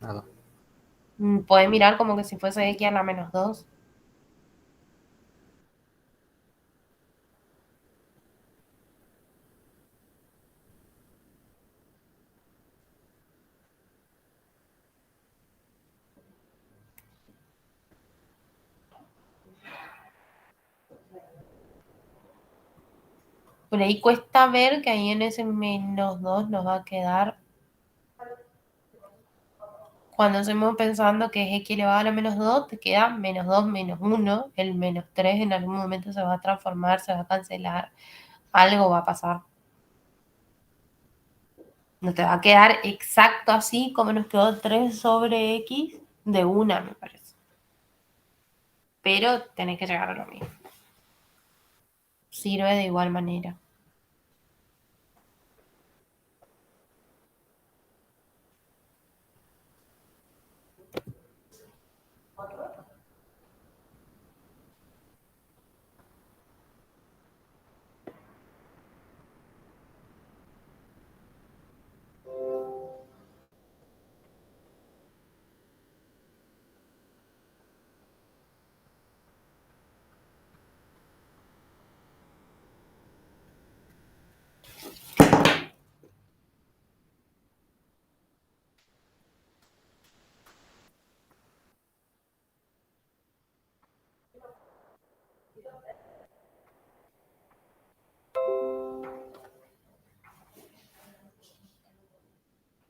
Nada. Podés mirar como que si fuese X a la -2. Por ahí cuesta ver que ahí en ese -2 nos va a quedar, cuando estemos pensando que es X elevado a la -2, te queda -2 -1, el -3 en algún momento se va a transformar, se va a cancelar, algo va a pasar. No te va a quedar exacto así como nos quedó 3 sobre X de una, me parece. Pero tenés que llegar a lo mismo. Sirve de igual manera.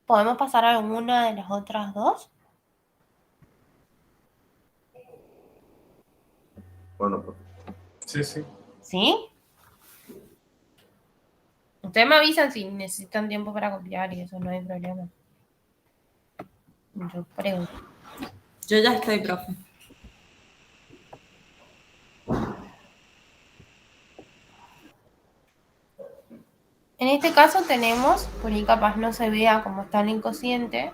¿Podemos pasar a alguna de las otras dos? Bueno, pues, Sí, sí. ¿Sí? Ustedes me avisan si necesitan tiempo para copiar y eso no hay problema. Yo pregunto. Yo ya estoy, profe. En este caso tenemos, por ahí capaz no se vea cómo está el incociente,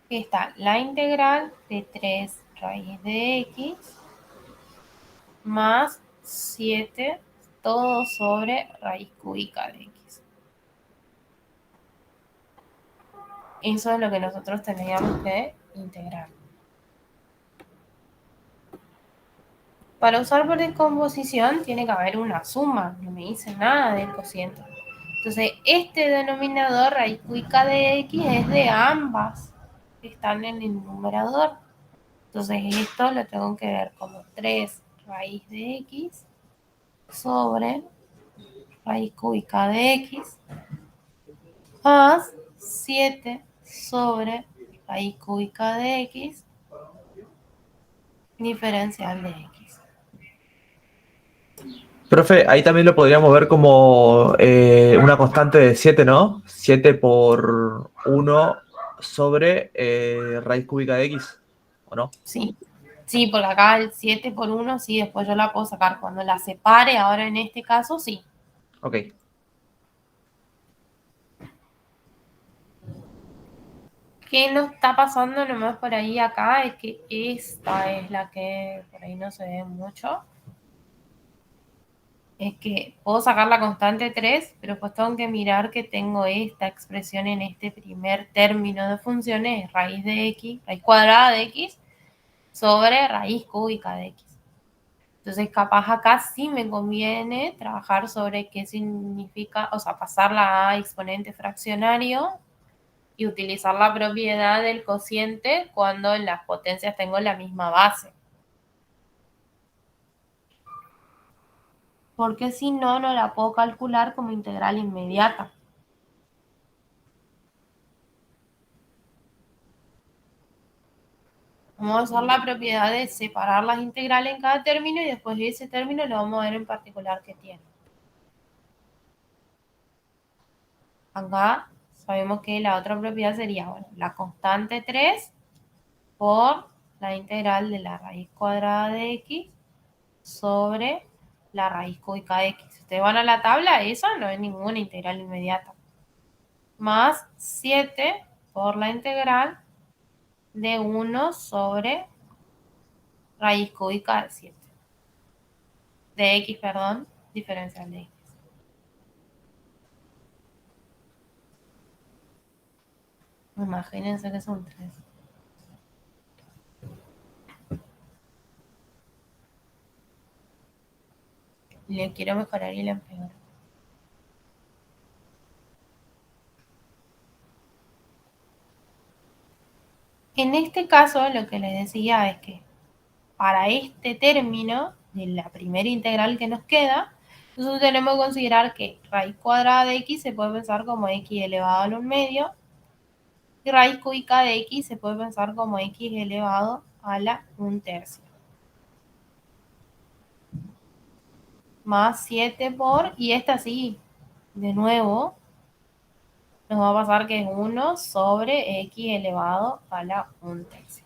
que está la integral de 3 raíz de X más 7 todo sobre raíz cúbica de X. Eso es lo que nosotros teníamos que integrar. Para usar por descomposición tiene que haber una suma, no me dice nada del cociente. Entonces, este denominador, raíz cúbica de X, es de ambas que están en el numerador. Entonces, esto lo tengo que ver como 3 raíz de X sobre raíz cúbica de X más 7 sobre raíz cúbica de X diferencial de X. Profe, ahí también lo podríamos ver como una constante de 7, ¿no? 7 por 1 sobre raíz cúbica de x, ¿o no? Sí, sí, por acá el 7 por 1, sí, después yo la puedo sacar cuando la separe, ahora en este caso, sí. Ok. ¿Qué nos está pasando nomás por ahí acá? Es que esta es la que por ahí no se ve mucho. Es que puedo sacar la constante 3, pero pues tengo que mirar que tengo esta expresión en este primer término de funciones, raíz de x, raíz cuadrada de x, sobre raíz cúbica de x. Entonces, capaz acá sí me conviene trabajar sobre qué significa, o sea, pasarla a exponente fraccionario y utilizar la propiedad del cociente cuando en las potencias tengo la misma base. Porque si no, no la puedo calcular como integral inmediata. Vamos a usar la propiedad de separar las integrales en cada término y después de ese término lo vamos a ver en particular qué tiene. Acá sabemos que la otra propiedad sería, bueno, la constante 3 por la integral de la raíz cuadrada de x sobre la raíz cúbica de x. Si ustedes van a la tabla, esa no es ninguna integral inmediata. Más 7 por la integral de 1 sobre raíz cúbica de 7. De x, perdón, diferencial de x. Imagínense que son 3. Le quiero mejorar y le empeoro. En este caso, lo que les decía es que para este término de la primera integral que nos queda, nosotros tenemos que considerar que raíz cuadrada de x se puede pensar como x elevado al 1/2 y raíz cúbica de x se puede pensar como x elevado a la 1/3. Más 7 por, y esta sí, de nuevo, nos va a pasar que es 1 sobre x elevado a la 1/3.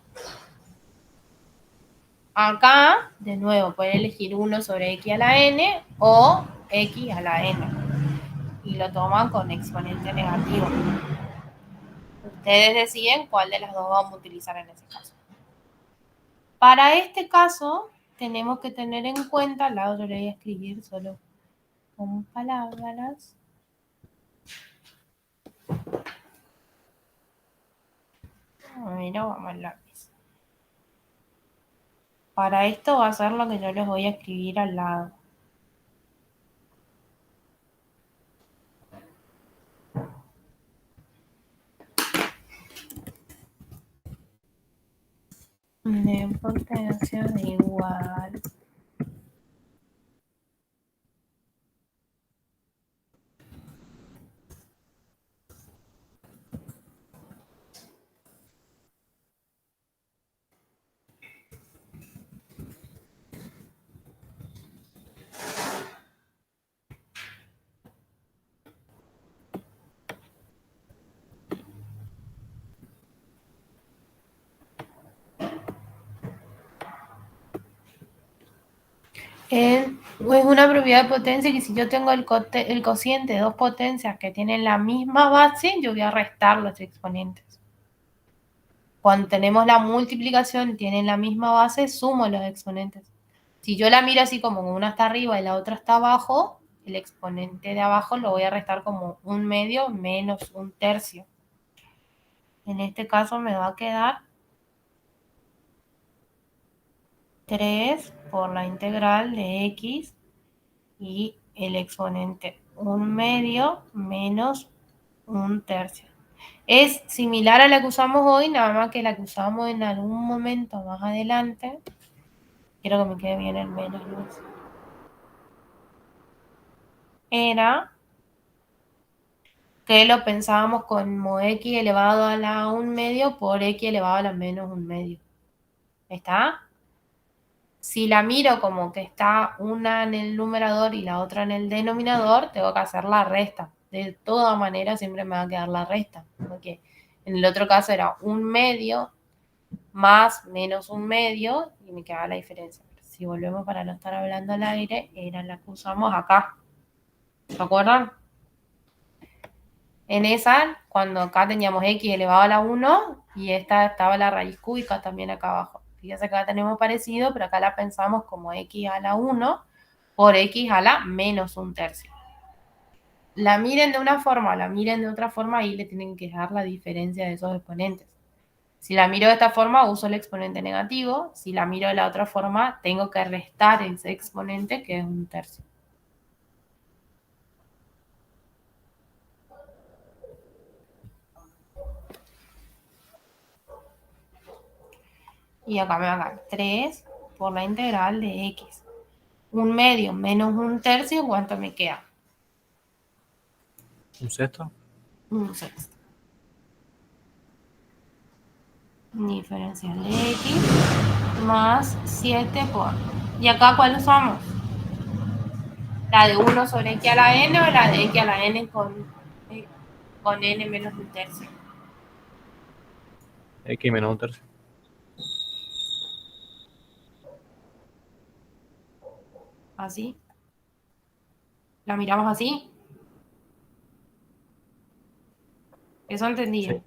Acá, de nuevo, pueden elegir 1 sobre x a la n o x a la n. Y lo toman con exponente negativo. Ustedes deciden cuál de las dos vamos a utilizar en ese caso. Para este caso, tenemos que tener en cuenta, al lado yo le voy a escribir solo con palabras. Mira, vamos al lápiz. Para esto va a ser lo que yo les voy a escribir al lado. De potencia de igual. Es una propiedad de potencia que si yo tengo el cociente de dos potencias que tienen la misma base, yo voy a restar los exponentes. Cuando tenemos la multiplicación y tienen la misma base, sumo los exponentes. Si yo la miro así como una está arriba y la otra está abajo, el exponente de abajo lo voy a restar como 1/2 menos 1/3. En este caso me va a quedar 3 por la integral de x y el exponente 1/2 menos 1/3. Es similar a la que usamos hoy, nada más que la que usamos en algún momento más adelante. Quiero que me quede bien el menos, Luz. Era que lo pensábamos como x elevado a la 1/2 por x elevado a la menos 1/2. ¿Está? Si la miro como que está una en el numerador y la otra en el denominador, tengo que hacer la resta. De todas maneras, siempre me va a quedar la resta. Porque en el otro caso era 1/2 más menos 1/2 y me quedaba la diferencia. Si volvemos para no estar hablando al aire, era la que usamos acá. ¿Se acuerdan? En esa, cuando acá teníamos x elevado a la 1 y esta estaba la raíz cúbica también acá abajo. Fíjense que acá tenemos parecido, pero acá la pensamos como x a la 1 por x a la menos 1/3. La miren de una forma o la miren de otra forma, ahí le tienen que dar la diferencia de esos exponentes. Si la miro de esta forma, uso el exponente negativo. Si la miro de la otra forma, tengo que restar ese exponente, que es 1/3. Y acá me va a dar 3 por la integral de x. 1/2 menos 1/3, ¿cuánto me queda? ¿Un sexto? 1/6. Diferencial de x más 7 por... ¿Y acá cuál usamos? ¿La de 1 sobre x a la n o la de x a la n con n menos 1/3? X menos 1/3. ¿Así? ¿La miramos así? Eso entendido.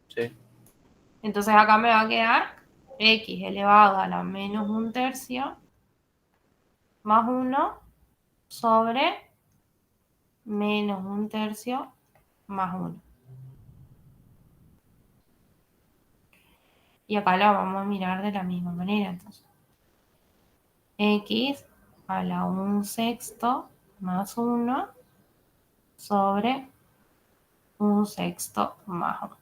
Sí. Entonces acá me va a quedar x elevado a la menos 1/3 más 1 sobre menos 1/3 más 1. Y acá la vamos a mirar de la misma manera. Entonces, x a la 1/6 más 1 sobre 1/6 más 1.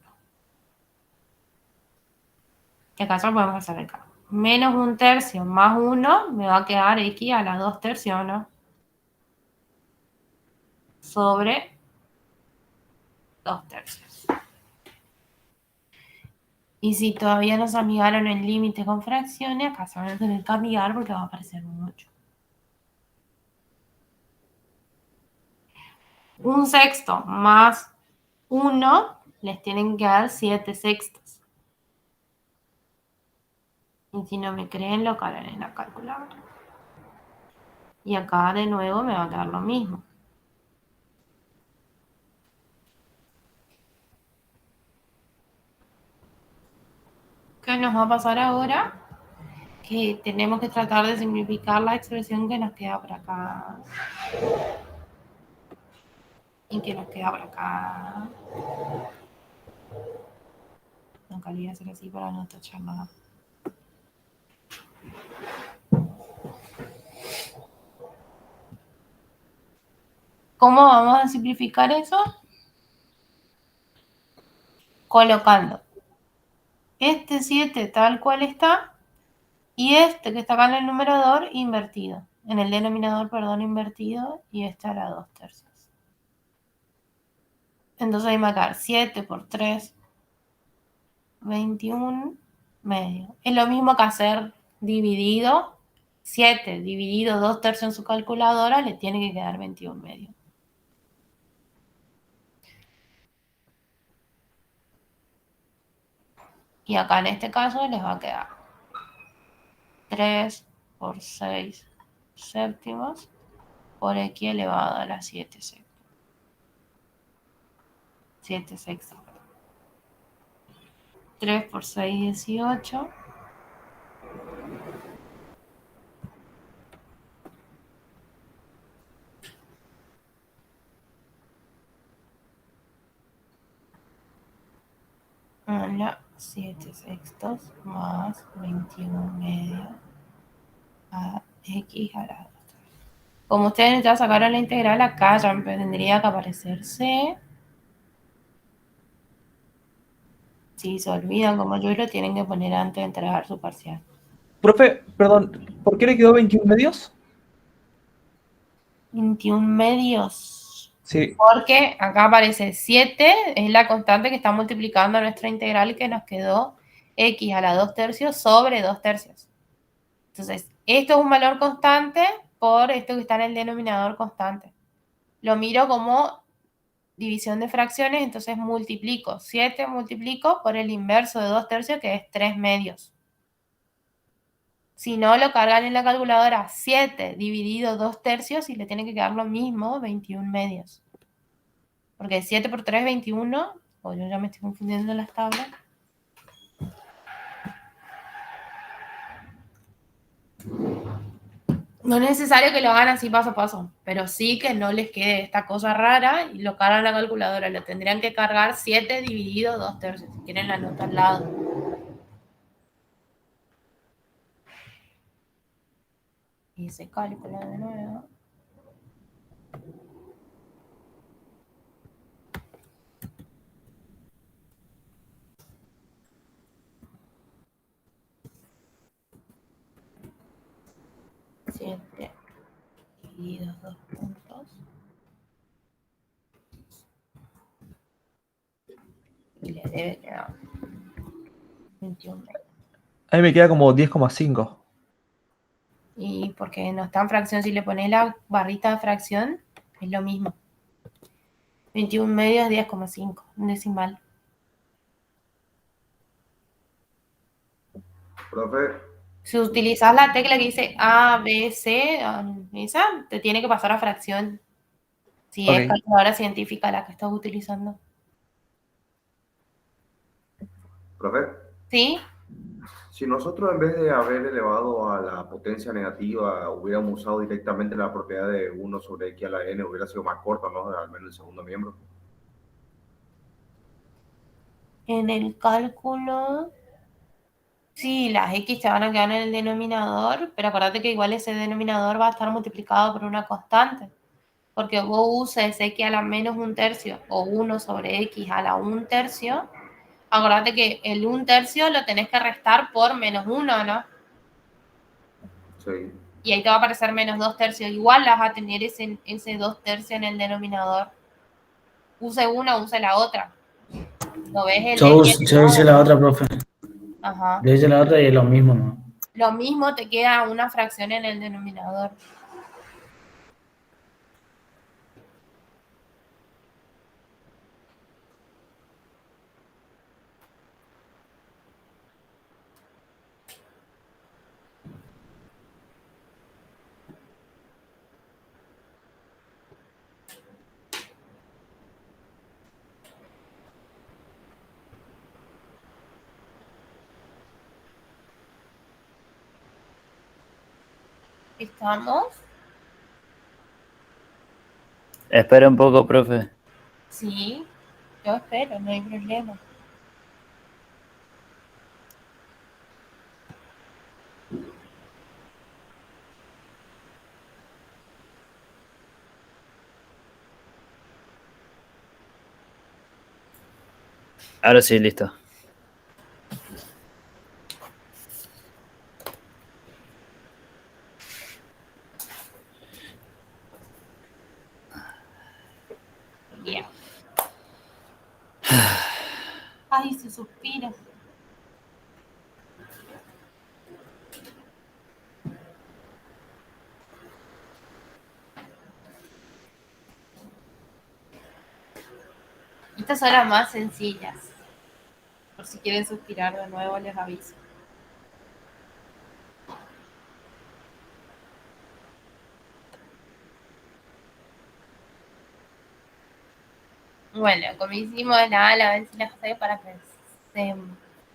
Y acá ya podemos hacer el cálculo. Menos 1/3 más 1 me va a quedar x a la 2/3, ¿no? Sobre 2/3. Y si todavía no se amigaron el límite con fracciones, acá se van a tener que amigar porque va a aparecer mucho. 1/6 más 1 les tienen que dar 7/6. Y si no me creen, lo cargan en la calculadora. Y acá de nuevo me va a quedar lo mismo. ¿Qué nos va a pasar ahora? Que tenemos que tratar de simplificar la expresión que nos queda por acá. Y que nos queda por acá. Nunca lo voy a hacer así para no tachar nada. ¿Cómo vamos a simplificar eso? Colocando este 7 tal cual está y este que está acá en el numerador invertido. En el denominador, perdón, invertido, y este a la 2/3. Entonces ahí me va a quedar 7 por 3, 21 medio. Es lo mismo que hacer dividido. 7 dividido 2/3 en su calculadora le tiene que quedar 21 medio. Y acá en este caso les va a quedar 3 por 6 séptimos por x elevado a la 7 sextos. 7 sextos. 3 por 6, 18. A la 7 sextos más 21 medio a x a la 2. Como ustedes ya sacaron la integral, acá ya tendría que aparecer c. Si se olvidan como yo, lo tienen que poner antes de entregar su parcial. Profe, perdón, ¿por qué le quedó 21 medios? 21 medios. Sí. Porque acá aparece 7, es la constante que está multiplicando nuestra integral que nos quedó x a la 2/3 sobre 2/3. Entonces, esto es un valor constante por esto que está en el denominador constante. Lo miro como división de fracciones, entonces multiplico 7 multiplico por el inverso de 2/3, que es 3 medios. Si no, lo cargan en la calculadora 7 dividido 2/3 y le tiene que quedar lo mismo, 21 medios. Porque 7 por 3 es 21, o yo ya me estoy confundiendo en las tablas. No es necesario que lo hagan así paso a paso, pero sí que no les quede esta cosa rara y lo cargan en la calculadora. Lo tendrían que cargar 7 dividido 2/3, si quieren la nota al lado. Y se calcula de nuevo. Siete dividido 2 puntos. Y le debe quedar 21 medios. A mí me queda como 10,5. Y porque no está en fracción, si le pones la barrita de fracción, es lo mismo. 21 medios, 10,5, un decimal. Profe, Si utilizas la tecla que dice A, B, C, esa te tiene que pasar a fracción. Si Ok. es calculadora científica la que estás utilizando. Profe, ¿Sí? si nosotros en vez de haber elevado a la potencia negativa, hubiéramos usado directamente la propiedad de 1 sobre x a la n, hubiera sido más corto, ¿no? Al menos el segundo miembro. En el cálculo, sí, las x te van a quedar en el denominador, pero acordate que igual ese denominador va a estar multiplicado por una constante. Porque vos uses x a la menos 1/3 o 1 sobre x a la 1/3, acordate que el 1/3 lo tenés que restar por menos 1, ¿no? Sí. Y ahí te va a aparecer menos 2/3. Igual vas a tener ese 2/3 en el denominador. Use una, use la otra. ¿No ves el Yo, x yo hice la otra, profe. Ajá. Yo hice la otra y es lo mismo, ¿no? Lo mismo te queda una fracción en el denominador. ¿Estamos? Espera un poco, profe. Sí, yo espero, no hay problema. Ahora sí, listo. Bien. Ay, se suspira. Estas son las más sencillas. Por si quieren suspirar de nuevo, les aviso. Bueno, como hicimos la A, la B y la C, para que se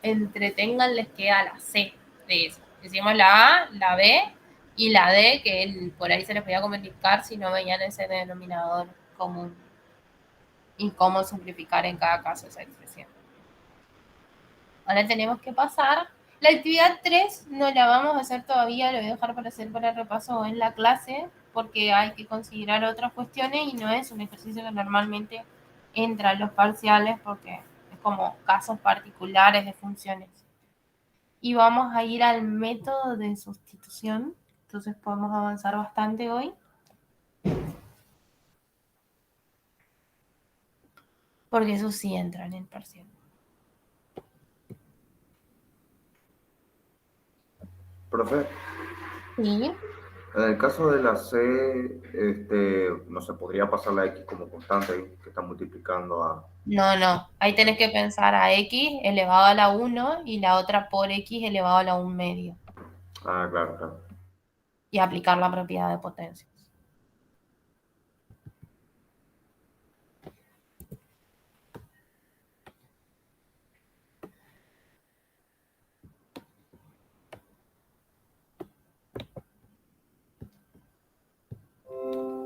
entretengan, les queda la C de eso. Hicimos la A, la B y la D, que por ahí se les podía comunicar si no veían ese denominador común. Y cómo simplificar en cada caso esa expresión. Ahora tenemos que pasar. La actividad 3 no la vamos a hacer todavía, lo voy a dejar para hacer para el repaso en la clase, porque hay que considerar otras cuestiones y no es un ejercicio que normalmente entra en los parciales porque es como casos particulares de funciones. Y vamos a ir al método de sustitución, entonces podemos avanzar bastante hoy. Porque eso sí entra en el parcial. Profe, Sí. en el caso de la C, no se podría pasar la x como constante, que está multiplicando a... No. Ahí tenés que pensar a x elevado a la 1 y la otra por x elevado a la 1 medio. Ah, claro, claro. Y aplicar la propiedad de potencias.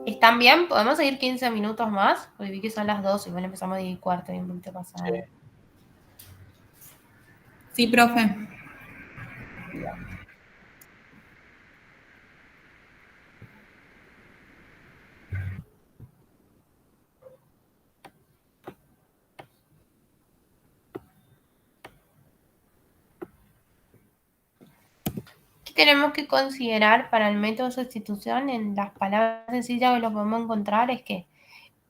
¿Están bien? ¿Podemos seguir 15 minutos más? Porque vi que son las 12, igual empezamos a 10:15 y 20 pasado. Sí, profe. ¿Qué tenemos que considerar para el método de sustitución? En las palabras sencillas que lo podemos encontrar es que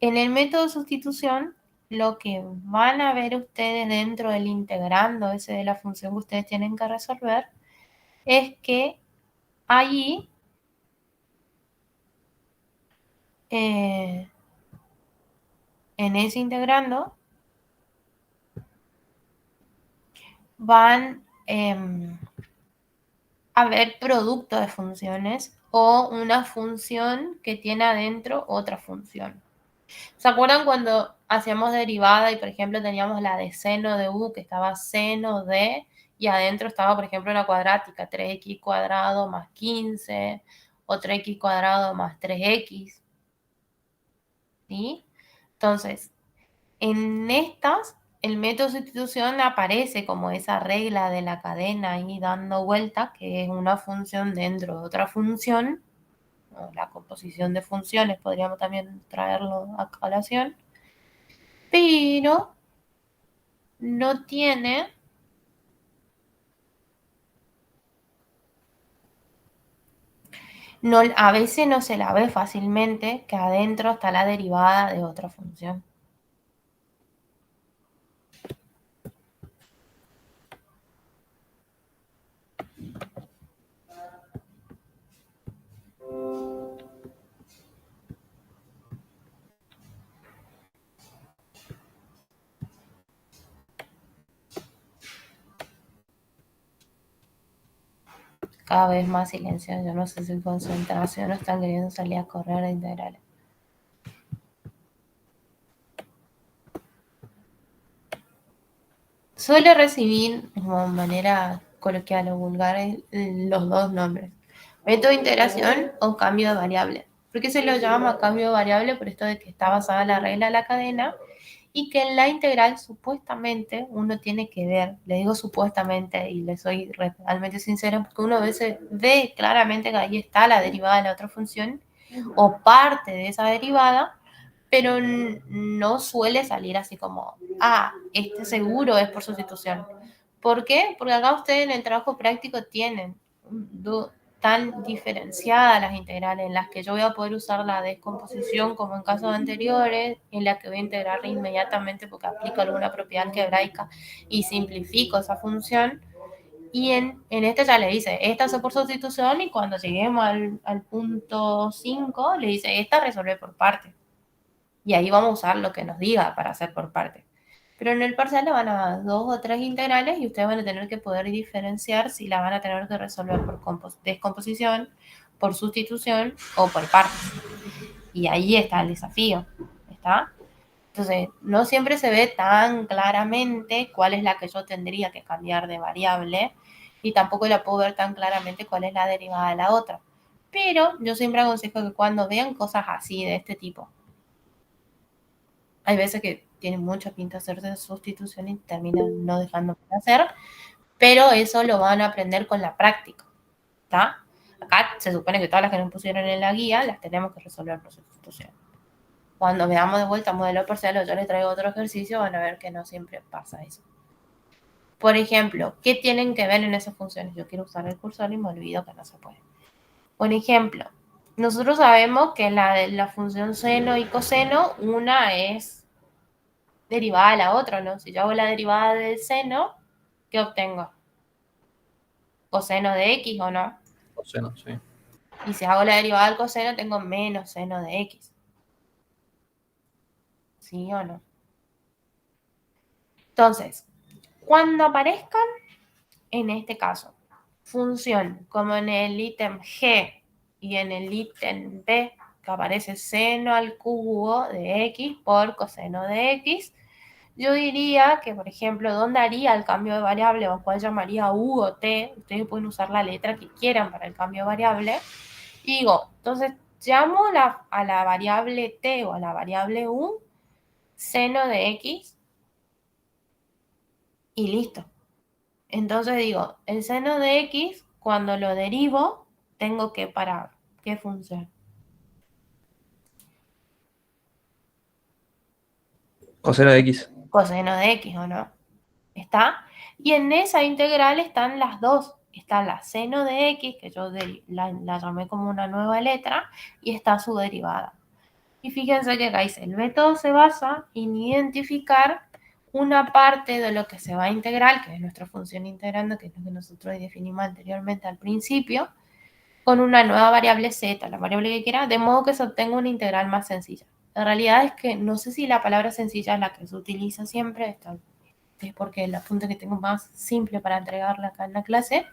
en el método de sustitución, lo que van a ver ustedes dentro del integrando ese de la función que ustedes tienen que resolver es que allí en ese integrando van a ver producto de funciones o una función que tiene adentro otra función. ¿Se acuerdan cuando hacíamos derivada y, por ejemplo, teníamos la de seno de u, que estaba seno de, y adentro estaba, por ejemplo, una cuadrática, 3x cuadrado más 15, o 3x cuadrado más 3x, ¿sí? Entonces, en estas, el método de sustitución aparece como esa regla de la cadena ahí dando vuelta, que es una función dentro de otra función, o la composición de funciones, podríamos también traerlo a colación, pero no tiene a veces no se la ve fácilmente que adentro está la derivada de otra función. Cada vez más silencio. Yo no sé si concentración o están queriendo salir a correr de integrales. Suele recibir, de manera coloquial o vulgar, los dos nombres. Método de integración o cambio de variable. ¿Por qué se lo llama cambio de variable? Por esto de que está basada en la regla de la cadena y que en la integral supuestamente uno tiene que ver, le digo supuestamente y le soy realmente sincera, porque uno a veces ve claramente que ahí está la derivada de la otra función o parte de esa derivada, pero no suele salir así como, este seguro es por sustitución. ¿Por qué? Porque acá ustedes en el trabajo práctico tienen tan diferenciadas las integrales, en las que yo voy a poder usar la descomposición como en casos anteriores, en la que voy a integrar inmediatamente porque aplico alguna propiedad algebraica y simplifico esa función. Y en este ya le dice, esta es por sustitución, y cuando lleguemos al punto 5, le dice, esta resuelve por parte. Y ahí vamos a usar lo que nos diga para hacer por parte. Pero en el parcial le van a dar 2 o 3 integrales y ustedes van a tener que poder diferenciar si la van a tener que resolver por descomposición, por sustitución o por partes. Y ahí está el desafío, ¿está? Entonces, no siempre se ve tan claramente cuál es la que yo tendría que cambiar de variable y tampoco la puedo ver tan claramente cuál es la derivada de la otra. Pero yo siempre aconsejo que cuando vean cosas así de este tipo, hay veces que tienen mucha pinta hacerse de sustitución y terminan no dejando de hacer, pero eso lo van a aprender con la práctica, ¿está? Acá se supone que todas las que nos pusieron en la guía las tenemos que resolver por sustitución. Cuando veamos de vuelta modelo parcial o yo les traigo otro ejercicio, van a ver que no siempre pasa eso. Por ejemplo, ¿qué tienen que ver en esas funciones? Yo quiero usar el cursor y me olvido que no se puede. Por ejemplo, nosotros sabemos que la función seno y coseno, una es derivada de la otra, ¿no? Si yo hago la derivada del seno, ¿qué obtengo? Coseno de x, ¿o no? Coseno, sí. Y si hago la derivada del coseno, tengo menos seno de x. ¿Sí o no? Entonces, cuando aparezcan, en este caso, función como en el ítem G y en el ítem B, que aparece seno al cubo de x por coseno de x, yo diría que, por ejemplo, ¿dónde haría el cambio de variable? O cuál llamaría u o t. Ustedes pueden usar la letra que quieran para el cambio de variable. Y digo, entonces, llamo a la variable t o a la variable u seno de x y listo. Entonces digo, el seno de x, cuando lo derivo, tengo que parar. ¿Qué función? Coseno de X. Coseno de x, ¿o no? ¿Está? Y en esa integral están las dos. Está la seno de x, que yo la llamé como una nueva letra, y está su derivada. Y fíjense que acá dice, el método se basa en identificar una parte de lo que se va a integrar, que es nuestra función integrando, que es lo que nosotros definimos anteriormente al principio, con una nueva variable z, la variable que quiera, de modo que se obtenga una integral más sencilla. La realidad es que no sé si la palabra sencilla es la que se utiliza siempre, es porque el apunte que tengo más simple para entregarla acá en la clase,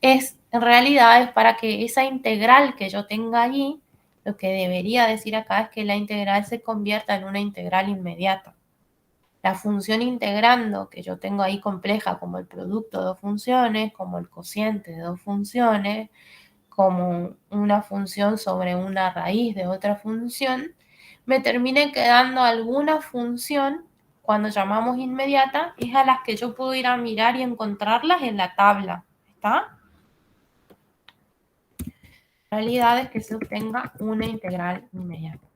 en realidad es para que esa integral que yo tenga allí Lo que debería decir acá es que la integral se convierta en una integral inmediata. La función integrando que yo tengo ahí compleja, como el producto de dos funciones, como el cociente de dos funciones, como una función sobre una raíz de otra función, me termine quedando alguna función, cuando llamamos inmediata, es a las que yo puedo ir a mirar y encontrarlas en la tabla. ¿Está? La realidad es que se obtenga una integral inmediata.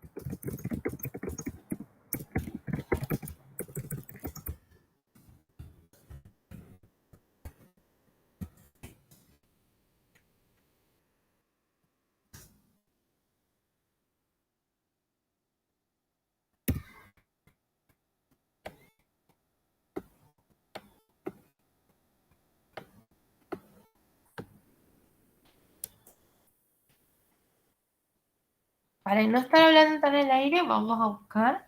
Para no estar hablando tan en el aire, vamos a buscar.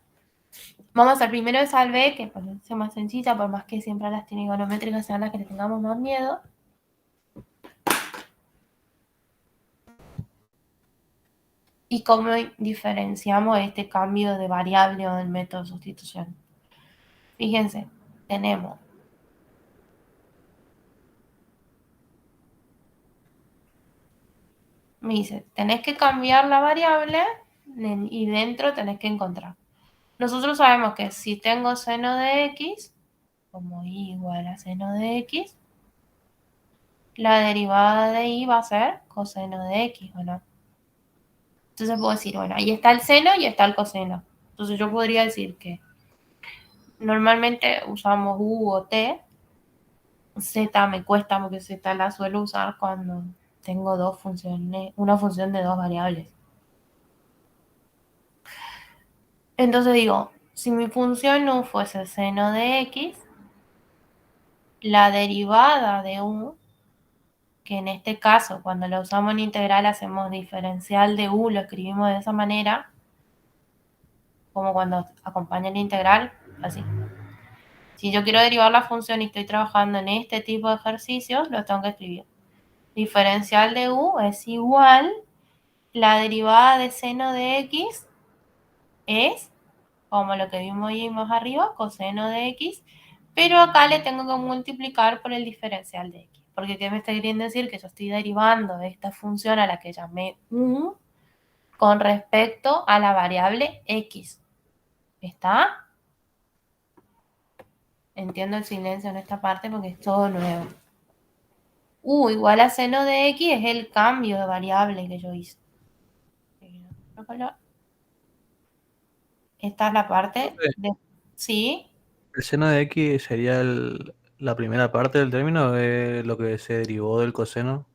Vamos a hacer primero esa al B, que parece más sencilla, por más que siempre las trigonométricas sean las que le tengamos más miedo. ¿Y cómo diferenciamos este cambio de variable o del método de sustitución? Fíjense, tenemos me dice, tenés que cambiar la variable y dentro tenés que encontrar. Nosotros sabemos que si tengo seno de x, como y igual a seno de x, la derivada de y va a ser coseno de x, ¿o no? Entonces puedo decir, bueno, ahí está el seno y está el coseno. Entonces yo podría decir que normalmente usamos u o t. Z me cuesta porque z la suelo usar cuando tengo dos funciones, una función de dos variables. Entonces digo, si mi función u fuese seno de x, la derivada de u, que en este caso cuando la usamos en integral hacemos diferencial de u, lo escribimos de esa manera, como cuando acompaña la integral, así. Si yo quiero derivar la función y estoy trabajando en este tipo de ejercicios, lo tengo que escribir. Diferencial de u es igual, la derivada de seno de x es, como lo que vimos ahí más arriba, coseno de x, pero acá le tengo que multiplicar por el diferencial de x. Porque ¿qué me está queriendo decir? Que yo estoy derivando de esta función a la que llamé u con respecto a la variable x. ¿Está? Entiendo el silencio en esta parte porque es todo nuevo. U igual a seno de x es el cambio de variable que yo hice. Esta es la parte de... ¿Sí? ¿El seno de x sería la primera parte del término de lo que se derivó del coseno?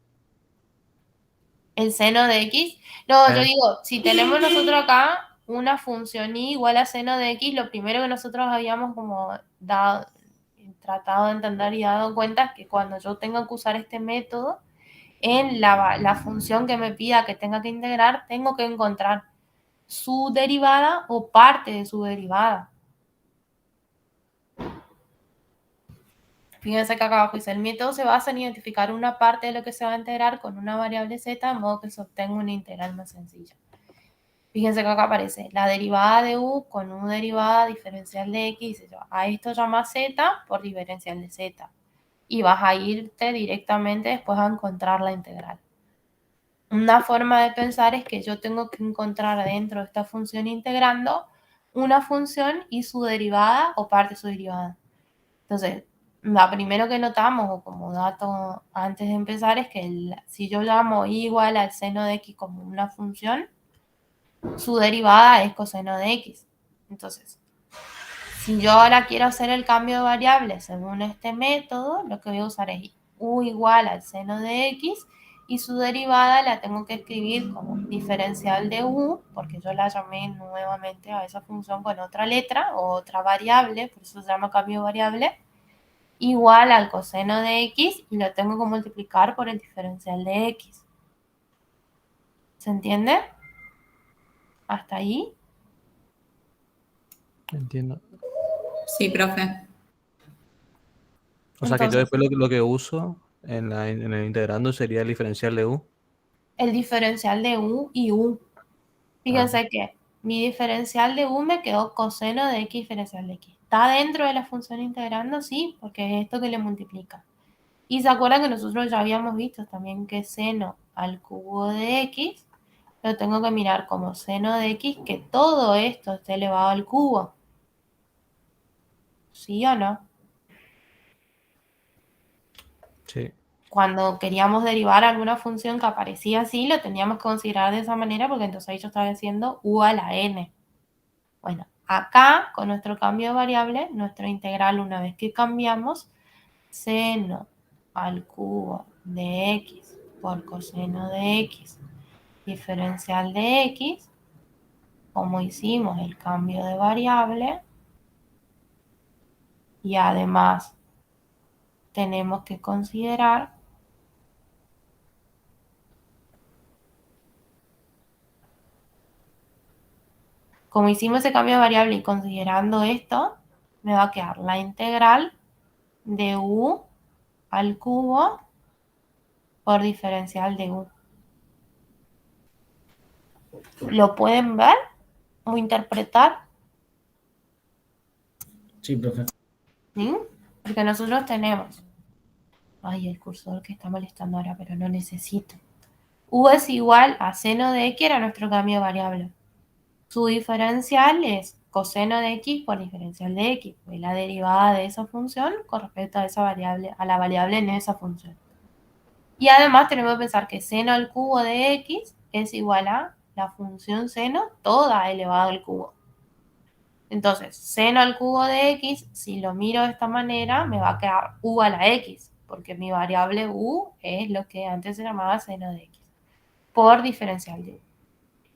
¿El seno de x? No, yo Eh. digo, si tenemos nosotros acá una función y igual a seno de x, lo primero que nosotros habíamos como tratado de entender y dado cuenta es que cuando yo tengo que usar este método, en la función que me pida que tenga que integrar, tengo que encontrar su derivada o parte de su derivada. Fíjense que acá abajo dice, el método se basa en identificar una parte de lo que se va a integrar con una variable z, de modo que se obtenga una integral más sencilla. Fíjense que acá aparece la derivada de u con u derivada diferencial de x, a esto llama z por diferencial de z. Y vas a irte directamente después a encontrar la integral. Una forma de pensar es que yo tengo que encontrar dentro de esta función integrando una función y su derivada o parte de su derivada. Entonces, lo primero que notamos, o como dato antes de empezar, es que si yo llamo y igual al seno de x como una función, su derivada es coseno de x. Entonces, si yo ahora quiero hacer el cambio de variable según este método, lo que voy a usar es u igual al seno de x y su derivada la tengo que escribir como diferencial de u, porque yo la llamé nuevamente a esa función con otra letra o otra variable, por eso se llama cambio de variable, igual al coseno de x y lo tengo que multiplicar por el diferencial de x. ¿Se entiende? ¿Hasta ahí? Entiendo. Sí, profe. O sea que yo Entonces, después lo que uso en el integrando sería el diferencial de u. el diferencial de u y u. Fíjense que mi diferencial de u me quedó coseno de x diferencial de x. ¿Está dentro de la función integrando? Sí, porque es esto que le multiplica. Y se acuerdan que nosotros ya habíamos visto también que seno al cubo de x lo tengo que mirar como seno de x, que todo esto esté elevado al cubo. ¿Sí o no? Sí. Cuando queríamos derivar alguna función que aparecía así, lo teníamos que considerar de esa manera porque entonces ahí yo estaba haciendo u a la n. Bueno, acá con nuestro cambio de variable, nuestro integral, una vez que cambiamos, seno al cubo de x por coseno de x diferencial de x, como hicimos el cambio de variable, y además tenemos que considerar como hicimos ese cambio de variable y considerando esto, me va a quedar la integral de u al cubo por diferencial de u. ¿Lo pueden ver o interpretar? Sí, profe. ¿Sí? Porque nosotros tenemos... Ay, el cursor que está molestando ahora, pero no necesito. U es igual a seno de x, era nuestro cambio de variable. Su diferencial es coseno de x por diferencial de x, es la derivada de esa función con respecto a esa variable, a la variable en esa función. Y además tenemos que pensar que seno al cubo de x es igual a la función seno toda elevada al cubo. Entonces, seno al cubo de x, si lo miro de esta manera, me va a quedar u a la x, porque mi variable u es lo que antes se llamaba seno de x, por diferencial de u.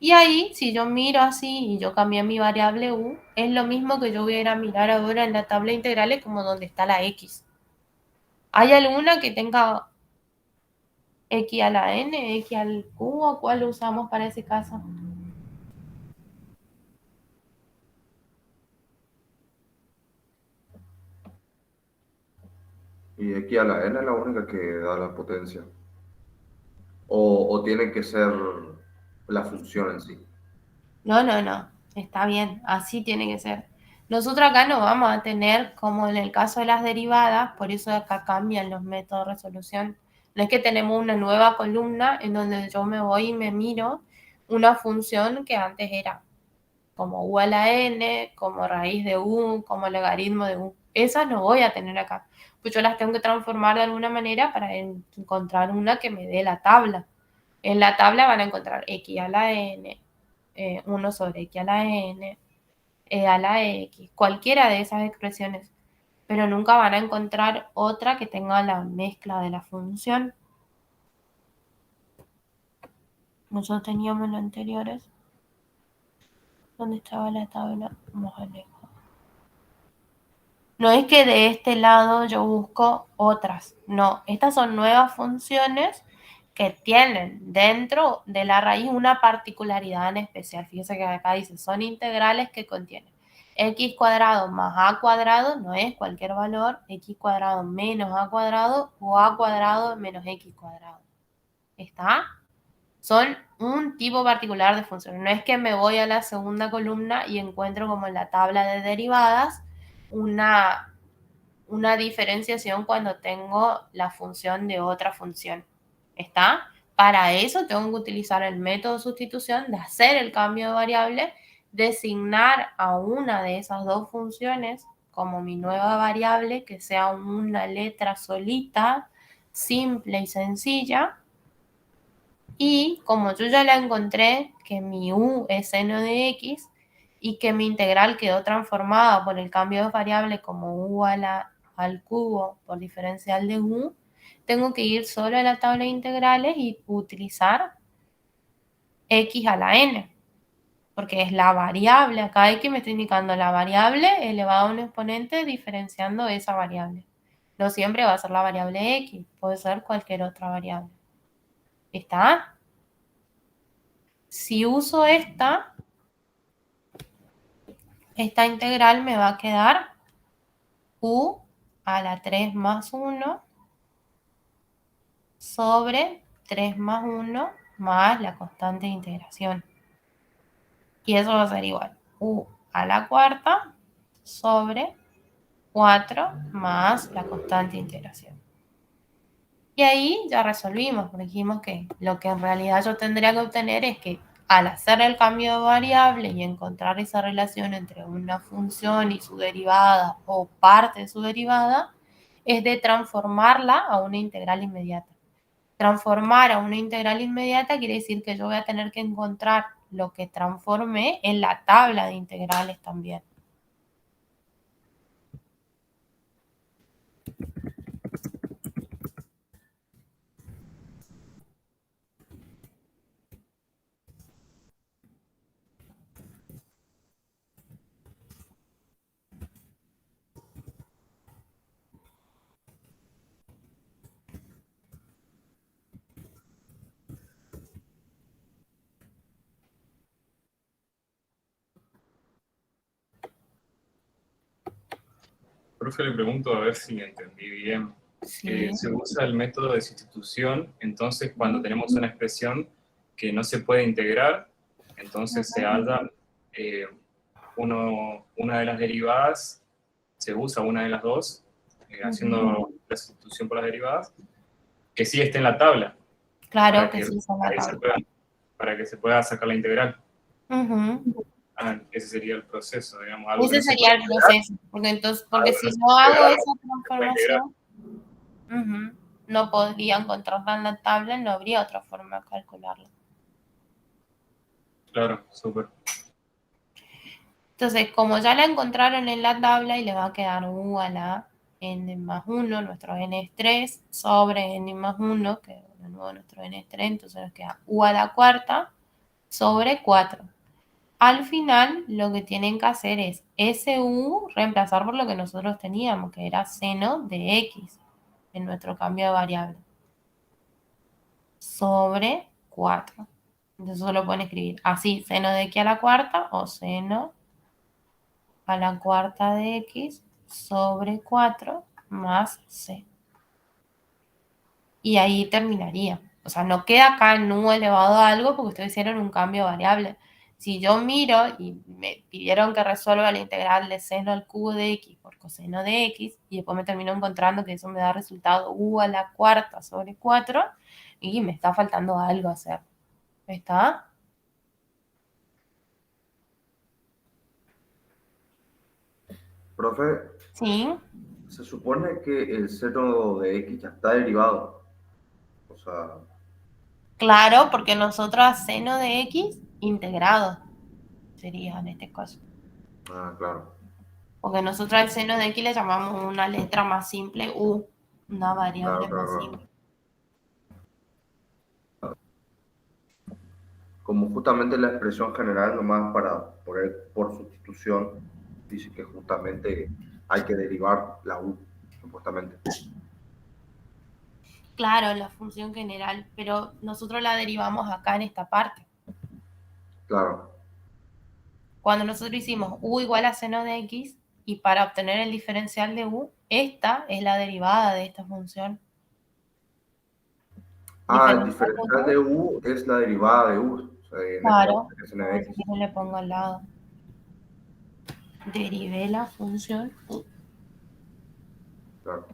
Y ahí, si yo miro así y yo cambié mi variable u, es lo mismo que yo voy a ir a mirar ahora en la tabla de integrales como donde está la x. ¿Hay alguna que tenga x a la n, x al cubo? ¿Cuál usamos para ese caso? Y x a la n es la única que da la potencia. O tiene que ser la función en sí. No, está bien, así tiene que ser. Nosotros acá no vamos a tener, como en el caso de las derivadas, por eso acá cambian los métodos de resolución. No es que tenemos una nueva columna en donde yo me voy y me miro una función que antes era como u a la n, como raíz de u, como logaritmo de u. Esas no voy a tener acá. Pues yo las tengo que transformar de alguna manera para encontrar una que me dé la tabla. En la tabla van a encontrar x a la n, 1 sobre x a la n, e a la x, cualquiera de esas expresiones. Pero nunca van a encontrar otra que tenga la mezcla de la función. Nosotros teníamos los anteriores. ¿Dónde estaba la tabla? Más lejos. No es que de este lado yo busco otras, no, estas son nuevas funciones que tienen dentro de la raíz una particularidad en especial. Fíjense que acá dice, son integrales que contienen x cuadrado más a cuadrado, no es cualquier valor, x cuadrado menos a cuadrado o a cuadrado menos x cuadrado. ¿Está? Son un tipo particular de funciones. No es que me voy a la segunda columna y encuentro como en la tabla de derivadas una diferenciación cuando tengo la función de otra función. ¿Está? Para eso tengo que utilizar el método de sustitución de hacer el cambio de variable, designar a una de esas dos funciones como mi nueva variable, que sea una letra solita, simple y sencilla. Y como yo ya la encontré, que mi u es seno de x y que mi integral quedó transformada por el cambio de variable como u al cubo por diferencial de u, tengo que ir solo a la tabla de integrales y utilizar x a la n, porque es la variable. Acá x me está indicando la variable elevada a un exponente diferenciando esa variable. No siempre va a ser la variable x, puede ser cualquier otra variable. ¿Está? Si uso esta integral me va a quedar u a la 3 más 1 sobre 3 más 1 más la constante de integración. Y eso va a ser igual. U a la cuarta sobre 4 más la constante de integración. Y ahí ya resolvimos, porque dijimos que lo que en realidad yo tendría que obtener es que al hacer el cambio de variable y encontrar esa relación entre una función y su derivada o parte de su derivada, es de transformarla a una integral inmediata. Transformar a una integral inmediata quiere decir que yo voy a tener que encontrar lo que transformé en la tabla de integrales también. Profe, le pregunto a ver si entendí bien. Sí. Se usa el método de sustitución, entonces cuando tenemos una expresión que no se puede integrar, entonces se halla una de las derivadas, se usa una de las dos, haciendo la sustitución por las derivadas, que sí esté en la tabla, Claro que sí, son la para que tabla. para que se pueda sacar la integral. Ujú. Ese sería el proceso, digamos. Algo que Ese no se sería puede el integrar, proceso, porque algo que si no se yo puede hago integrar, esa se puede integrar. transformación, no podría encontrarla en la tabla, no habría otra forma de calcularla. Claro, súper. Entonces, como ya la encontraron en la tabla y le va a quedar u a la n más 1, nuestro n es 3, sobre n más 1, que de nuevo nuestro n es 3, entonces nos queda u a la cuarta sobre 4. Al final, lo que tienen que hacer es ese u reemplazar por lo que nosotros teníamos, que era seno de x en nuestro cambio de variable. Sobre 4. Entonces solo pueden escribir así, seno de x a la cuarta o seno a la cuarta de x sobre 4 más c. Y ahí terminaría. O sea, no queda acá en u elevado a algo porque ustedes hicieron un cambio de variable. Si yo miro y me pidieron que resuelva la integral de seno al cubo de x por coseno de x, y después me termino encontrando que eso me da resultado u a la cuarta sobre 4, y me está faltando algo hacer. ¿Está? Profe, Sí. se supone que el seno de x ya está derivado. O sea, Claro, porque nosotros seno de x integrado sería en este caso. claro. Porque nosotros al seno de x le llamamos una letra más simple u, una variable Claro, más claro, simple. claro. Como justamente la expresión general, nomás para poner por sustitución, dice que justamente hay que derivar la u, supuestamente. Claro, la función general, pero nosotros la derivamos acá en esta parte. Claro, Cuando nosotros hicimos u igual a seno de x, y para obtener el diferencial de u, esta es la derivada de esta función. el Diferencial de diferencial de u, u es la derivada de u, o sea, en este caso claro, sería seno de a ver x. si le pongo al lado. Derivé la función u. Claro.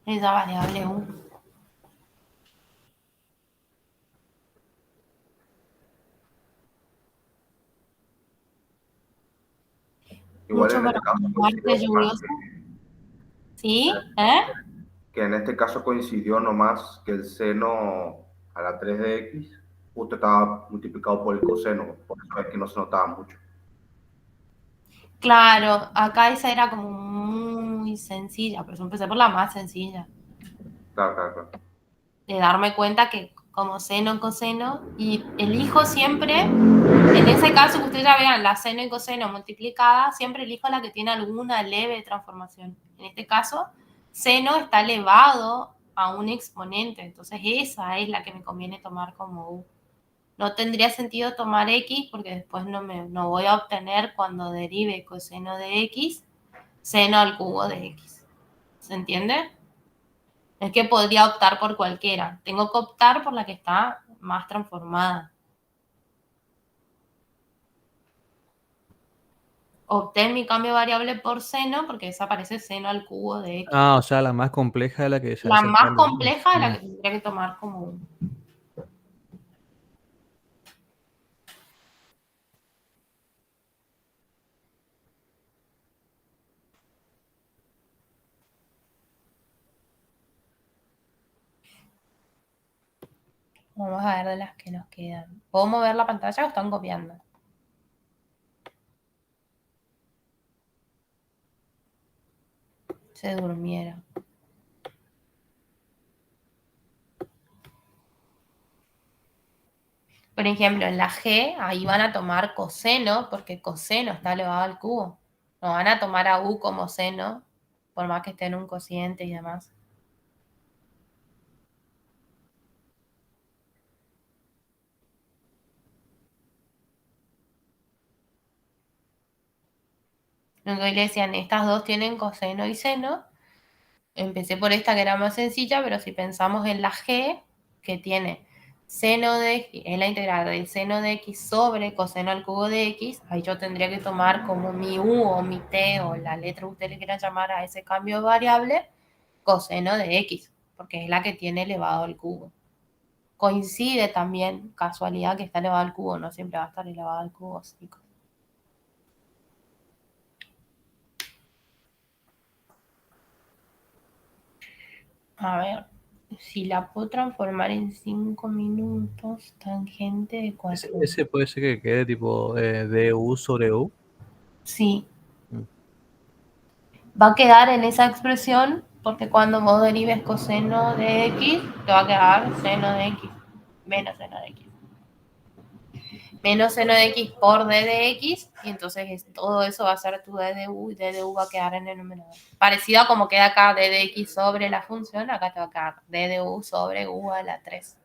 Esa variable u. Igual Mucho en para este caso coincidió martes nomás lluvioso. ¿Sí? ¿Eh? que en este caso coincidió nomás que el seno a la 3 de x justo estaba multiplicado por el coseno, por eso es que no se notaba mucho. Claro, acá esa era como muy sencilla, pero yo empecé por la más sencilla, Claro, claro, claro. de darme cuenta que como seno, coseno, y elijo siempre, en ese caso que ustedes ya vean la seno y coseno multiplicadas, siempre elijo la que tiene alguna leve transformación. En este caso, seno está elevado a un exponente, entonces esa es la que me conviene tomar como u. no tendría sentido tomar x porque después no voy a obtener cuando derive coseno de x, seno al cubo de x. ¿Se entiende? Es que podría optar por cualquiera. Tengo que optar por la que está más transformada. Opté mi cambio variable por seno porque desaparece seno al cubo de x. Ah, o sea, la más compleja es la que se La hace el más cambio. compleja es la que tendría que tomar como 1. Vamos a ver de las que nos quedan. ¿Puedo mover la pantalla o están copiando? Se durmieron. Por ejemplo, en la G, ahí van a tomar coseno, porque coseno está elevado al cubo. No van a tomar a U como seno, por más que esté en un cociente y demás. Entonces le decían, estas dos tienen coseno y seno. Empecé por esta que era más sencilla, pero si pensamos en la G, que tiene seno de x, es la integral del seno de x sobre coseno al cubo de x, ahí yo tendría que tomar como mi u o mi t o la letra que usted le quiera llamar a ese cambio de variable, coseno de x, porque es la que tiene elevado al cubo. Coincide también, casualidad, que está elevado al cubo, no siempre va a estar elevado al cubo, chicos. A ver, si la puedo transformar en 5 minutos, tangente de 4. Ese puede ser que quede tipo du sobre u. Sí. Va a quedar en esa expresión porque cuando vos derives coseno de x, te va a quedar seno de x, menos seno de x. Menos seno de x por d de x, y entonces todo eso va a ser tu d de u, y d de u va a quedar en el numerador. Parecido a como queda acá d de x sobre la función, acá te va a quedar d de u sobre u a la 3.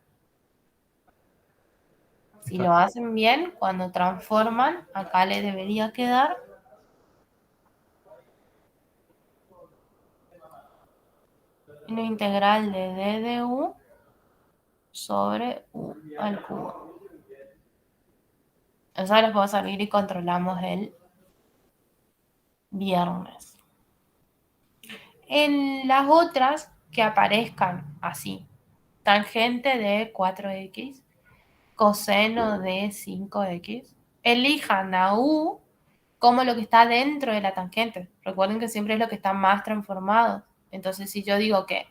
Si lo hacen bien, cuando transforman, acá le debería quedar una integral de d de u sobre u al cubo. Eso les puedo salir y controlamos el viernes. En las otras que aparezcan así, tangente de 4x, coseno de 5x, elijan a u como lo que está dentro de la tangente. Recuerden que siempre es lo que está más transformado. Entonces, si yo digo que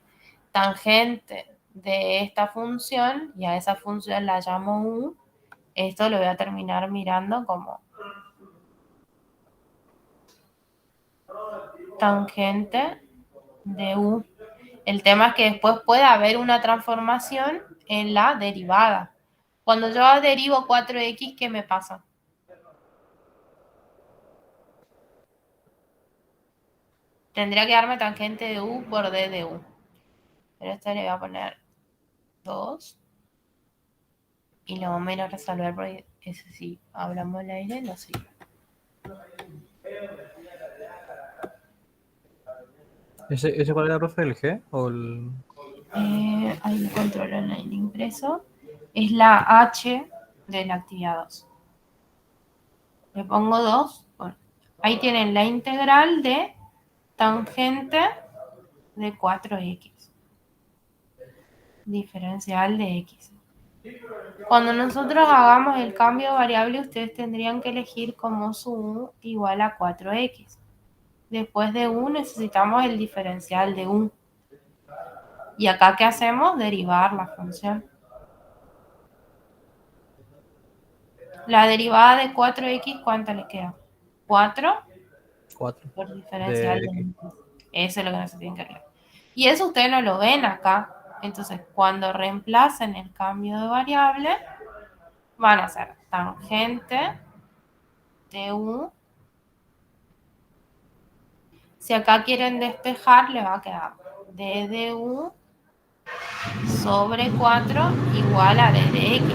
tangente de esta función, y a esa función la llamo u, esto lo voy a terminar mirando como tangente de u. El tema es que después puede haber una transformación en la derivada. Cuando yo derivo 4x, ¿qué me pasa? Tendría que darme tangente de u por d de u. Pero esto le voy a poner 2. Y lo vamos a ir a resolver porque ese sí, hablamos al aire, no sirve. ¿Ese cuál era, profe? ¿El G? ¿O el...? Ahí lo controlo en el impreso. Es la H de la actividad 2. Le pongo 2. Bueno, ahí tienen la integral de tangente de 4x. Diferencial de x. Cuando nosotros hagamos el cambio de variable, ustedes tendrían que elegir como su u igual a 4x. Después de u necesitamos el diferencial de u. Y acá, ¿qué hacemos? Derivar la función. La derivada de 4x, ¿cuánto le queda? 4 por diferencial de x. Eso es lo que no se tiene que arreglar. Y eso ustedes no lo ven acá. Entonces, cuando reemplacen el cambio de variable, van a ser tangente de u. Si acá quieren despejar, le va a quedar d de u sobre 4 igual a d de x.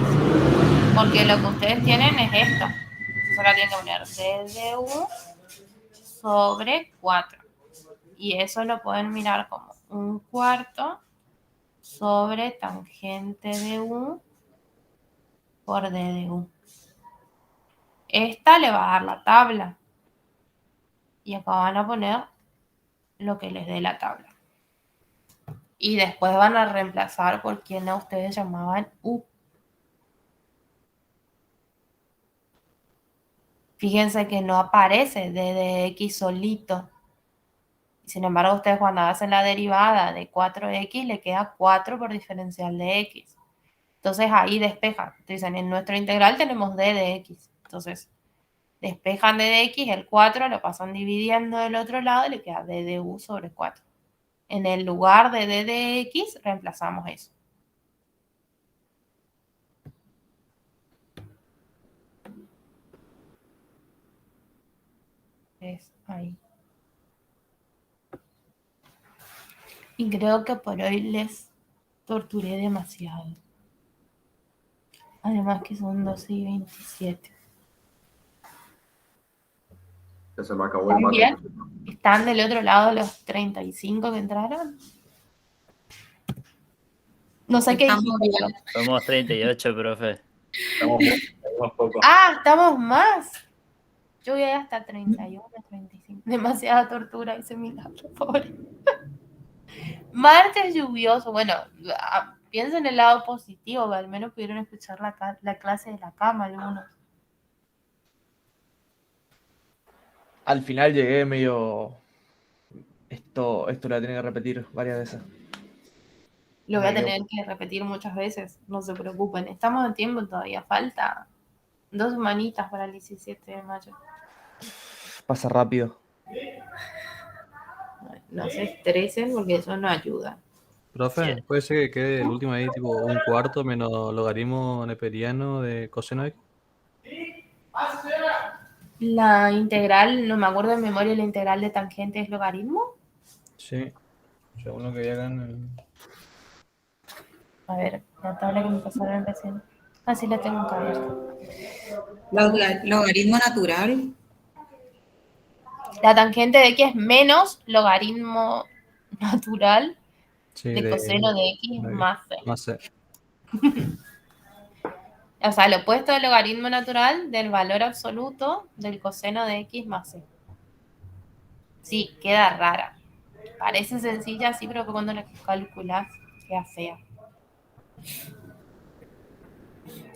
Porque lo que ustedes tienen es esto. Entonces acá tienen que poner DDU sobre 4. Y eso lo pueden mirar como 1/4 sobre tangente de U por DDU. Esta le va a dar la tabla. Y acá van a poner lo que les dé la tabla. Y después van a reemplazar por quien a ustedes llamaban U. Fíjense que no aparece DDX solito. Sin embargo, ustedes cuando hacen la derivada de 4x, le queda 4 por diferencial de x. Entonces ahí despejan. Dicen, en nuestro integral tenemos d de x. Entonces, despejan d de x, el 4 lo pasan dividiendo del otro lado y le queda d de u sobre 4. En el lugar de d de x, reemplazamos eso. Es ahí. Y creo que por hoy les torturé demasiado. Además que son 12:27. Ya se me acabó el ¿Están mate. bien? ¿Están del otro lado los 35 que entraron? No sé qué Estamos dijiste. bien. Somos 38, profe. Estamos muy poco. Ah, estamos más. Yo voy a ir hasta 31, 35. Demasiada tortura, dice mi gato, pobre. Martes lluvioso. Bueno, piensen en el lado positivo, que al menos pudieron escuchar la clase de la cama algunos. Al final llegué medio... Esto lo voy a tener que repetir varias veces. Lo voy a Me quedo- tener que repetir muchas veces, no se preocupen. Estamos en tiempo todavía, falta 2 semanitas para el 17 de mayo. Pasa rápido. No se estresen porque eso no ayuda. Profe, Sí. ¿puede ser que quede el último ahí, tipo 1/4 menos logaritmo neperiano de coseno X? La integral, no me acuerdo de memoria, la integral de tangente es logaritmo. Sí, según lo que vi acá en el... A ver, la tabla que me pasaron recién. Así la tengo acá abierta. Logaritmo natural. La tangente de x es menos logaritmo natural Sí, de coseno de x más c. más C. O sea, lo opuesto del logaritmo natural del valor absoluto del coseno de x más c. Sí, queda rara. Parece sencilla, sí, pero cuando la calculas queda fea.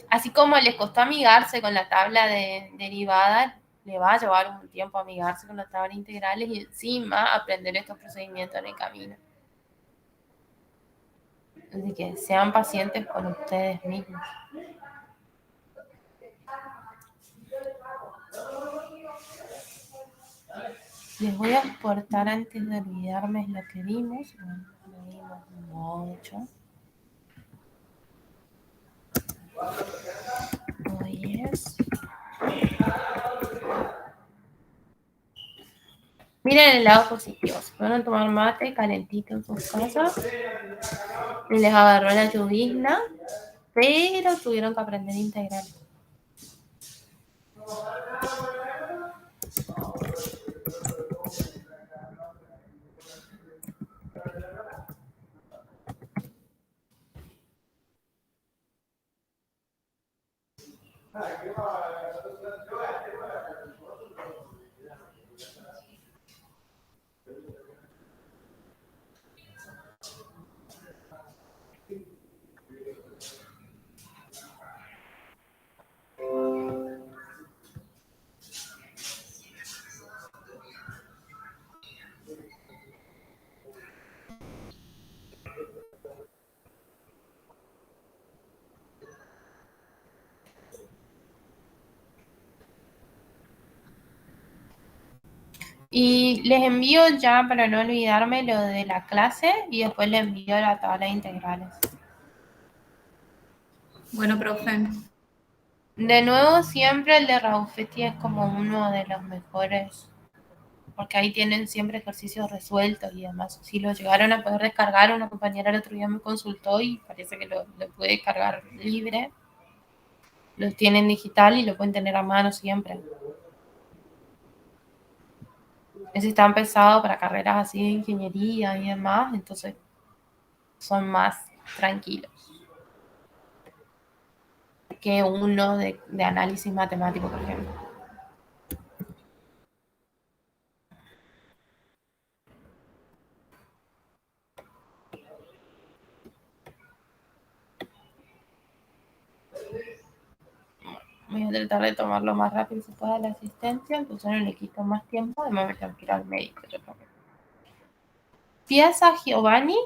Así como les costó amigarse con la tabla de derivada, le va a llevar un tiempo amigarse con las tablas integrales y encima aprender estos procedimientos en el camino. Así que sean pacientes con ustedes mismos. Les voy a exportar antes de olvidarme lo que vimos. Bueno, lo vimos mucho. Hoy es... Miren el lado positivo. Se pueden tomar mate calentito en sus casas. Les agarró la llovizna, pero tuvieron que aprender integral. Y les envío ya, para no olvidarme, lo de la clase y después les envío la tabla de integrales. Bueno, profe. De nuevo, siempre el de Raufetti es como uno de los mejores, porque ahí tienen siempre ejercicios resueltos y demás. Si lo llegaron a poder descargar, una compañera el otro día me consultó y parece que lo puede descargar libre. los tienen digital y lo pueden tener a mano siempre. Ese está pesado para carreras así de ingeniería y demás, entonces son más tranquilos que uno de análisis matemático, por ejemplo. Voy a tratar de tomar lo más rápido que se pueda la asistencia, entonces no le quito más tiempo, además me tengo que ir al médico. Piazza Giovanni